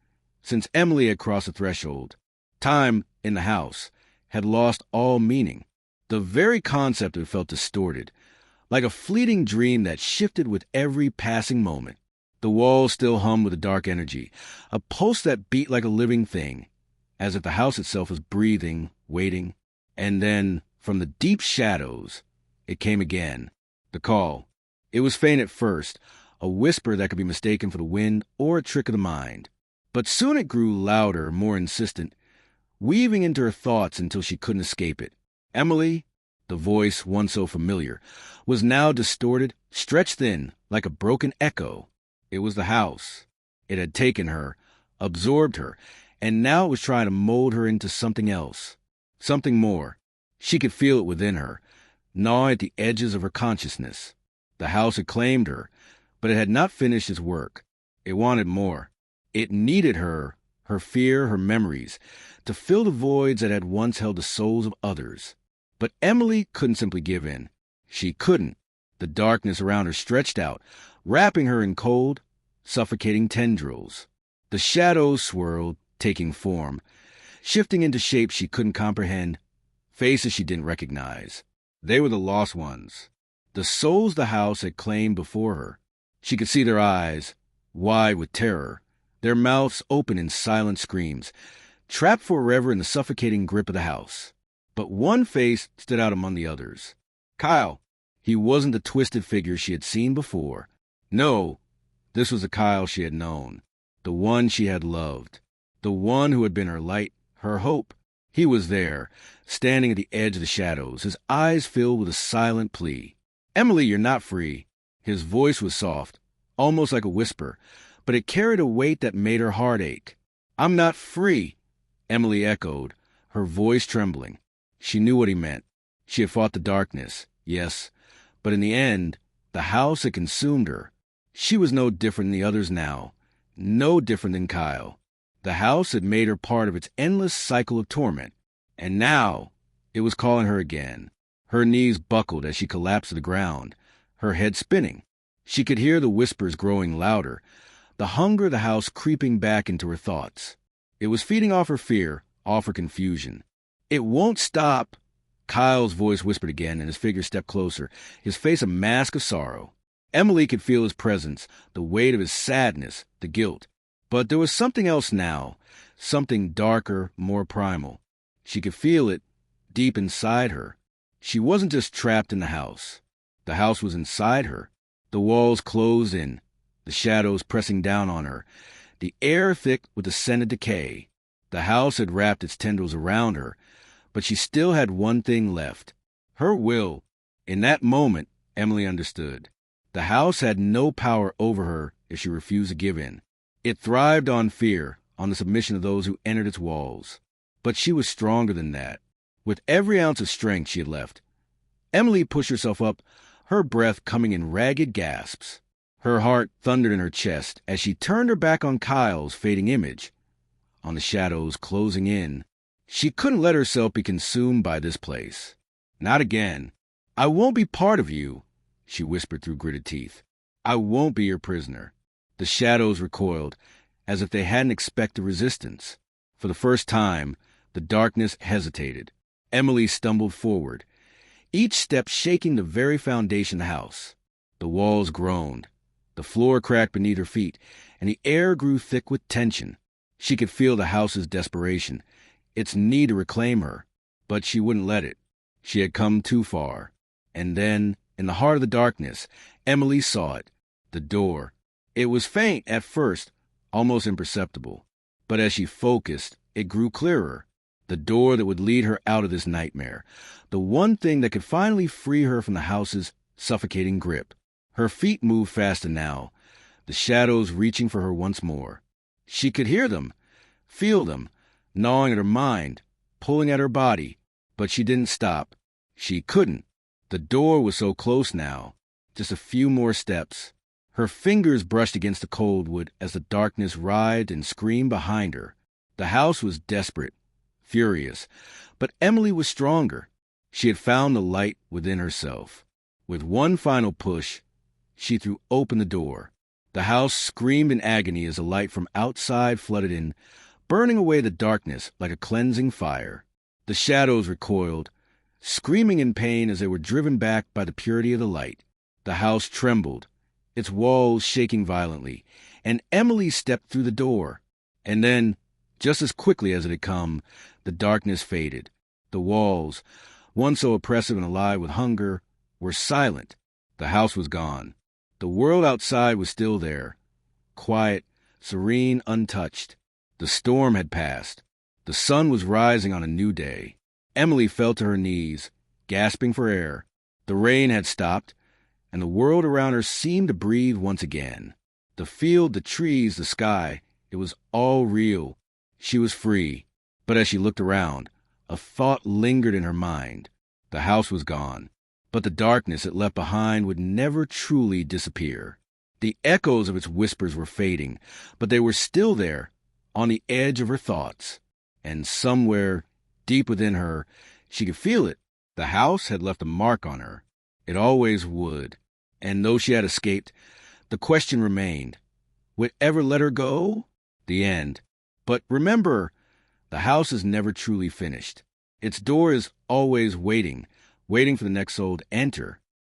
since Emily had crossed the threshold. Time, in the house, had lost all meaning. The very concept of it felt distorted, like a fleeting dream that shifted with every passing moment. The walls still hummed with a dark energy, a pulse that beat like a living thing, as if the house itself was breathing, waiting. And then, from the deep shadows, it came again. The call. It was faint at first, a whisper that could be mistaken for the wind or a trick of the mind. But soon it grew louder, more insistent, weaving into her thoughts until she couldn't escape it. Emily, the voice once so familiar, was now distorted, stretched thin, like a broken echo. It was the house. It had taken her, absorbed her, and now it was trying to mold her into something else, something more. She could feel it within her, gnawing at the edges of her consciousness. The house had claimed her, but it had not finished its work. It wanted more. It needed her, her fear, her memories, to fill the voids that had once held the souls of others. But Emily couldn't simply give in. She couldn't. The darkness around her stretched out, wrapping her in cold, suffocating tendrils. The shadows swirled, taking form, shifting into shapes she couldn't comprehend, faces she didn't recognize. They were the lost ones, the souls the house had claimed before her. She could see their eyes, wide with terror, their mouths open in silent screams, trapped forever in the suffocating grip of the house. But one face stood out among the others. Kyle. He wasn't the twisted figure she had seen before. No, this was the Kyle she had known, the one she had loved, the one who had been her light, her hope. He was there, standing at the edge of the shadows, his eyes filled with a silent plea. Emily, you're not free. His voice was soft, almost like a whisper, but it carried a weight that made her heart ache. I'm not free, Emily echoed, her voice trembling. She knew what he meant. She had fought the darkness, yes, but in the end, the house had consumed her. She was no different than the others now, no different than Kyle. The house had made her part of its endless cycle of torment, and now it was calling her again. Her knees buckled as she collapsed to the ground, her head spinning. She could hear the whispers growing louder, the hunger of the house creeping back into her thoughts. It was feeding off her fear, off her confusion. It won't stop, Kyle's voice whispered again, and his figure stepped closer, his face a mask of sorrow. Emily could feel his presence, the weight of his sadness, the guilt. But there was something else now, something darker, more primal. She could feel it deep inside her. She wasn't just trapped in the house. The house was inside her. The walls closed in, the shadows pressing down on her, the air thick with the scent of decay. The house had wrapped its tendrils around her, but she still had one thing left: her will. In that moment, Emily understood. The house had no power over her if she refused to give in. It thrived on fear, on the submission of those who entered its walls. But she was stronger than that. With every ounce of strength she had left, Emily pushed herself up, her breath coming in ragged gasps. Her heart thundered in her chest as she turned her back on Kyle's fading image, on the shadows closing in. She couldn't let herself be consumed by this place. Not again. "I won't be part of you," she whispered through gritted teeth. "I won't be your prisoner." The shadows recoiled, as if they hadn't expected resistance. For the first time, the darkness hesitated. Emily stumbled forward, each step shaking the very foundation of the house. The walls groaned, the floor cracked beneath her feet, and the air grew thick with tension. She could feel the house's desperation, its need to reclaim her, but she wouldn't let it. She had come too far. And then, in the heart of the darkness, Emily saw it, the door. It was faint at first, almost imperceptible, but as she focused, it grew clearer. The door that would lead her out of this nightmare, the one thing that could finally free her from the house's suffocating grip. Her feet moved faster now, the shadows reaching for her once more. She could hear them, feel them, gnawing at her mind, pulling at her body, but she didn't stop. She couldn't. The door was so close now, just a few more steps. Her fingers brushed against the cold wood as the darkness writhed and screamed behind her. The house was desperate, furious, but Emily was stronger. She had found the light within herself. With one final push, she threw open the door. The house screamed in agony as the light from outside flooded in, burning away the darkness like a cleansing fire. The shadows recoiled, screaming in pain as they were driven back by the purity of the light. The house trembled, its walls shaking violently, and Emily stepped through the door. And then, just as quickly as it had come, the darkness faded. The walls, once so oppressive and alive with hunger, were silent. The house was gone. The world outside was still there, quiet, serene, untouched. The storm had passed. The sun was rising on a new day. Emily fell to her knees, gasping for air. The rain had stopped, and the world around her seemed to breathe once again. The field, the trees, the sky, it was all real. She was free. But as she looked around, a thought lingered in her mind. The house was gone, but the darkness it left behind would never truly disappear. The echoes of its whispers were fading, but they were still there, on the edge of her thoughts. And somewhere, deep within her, she could feel it. The house had left a mark on her. It always would. And though she had escaped, the question remained. Would it ever let her go? The end. But remember, the house is never truly finished. Its door is always waiting for the next soul to enter.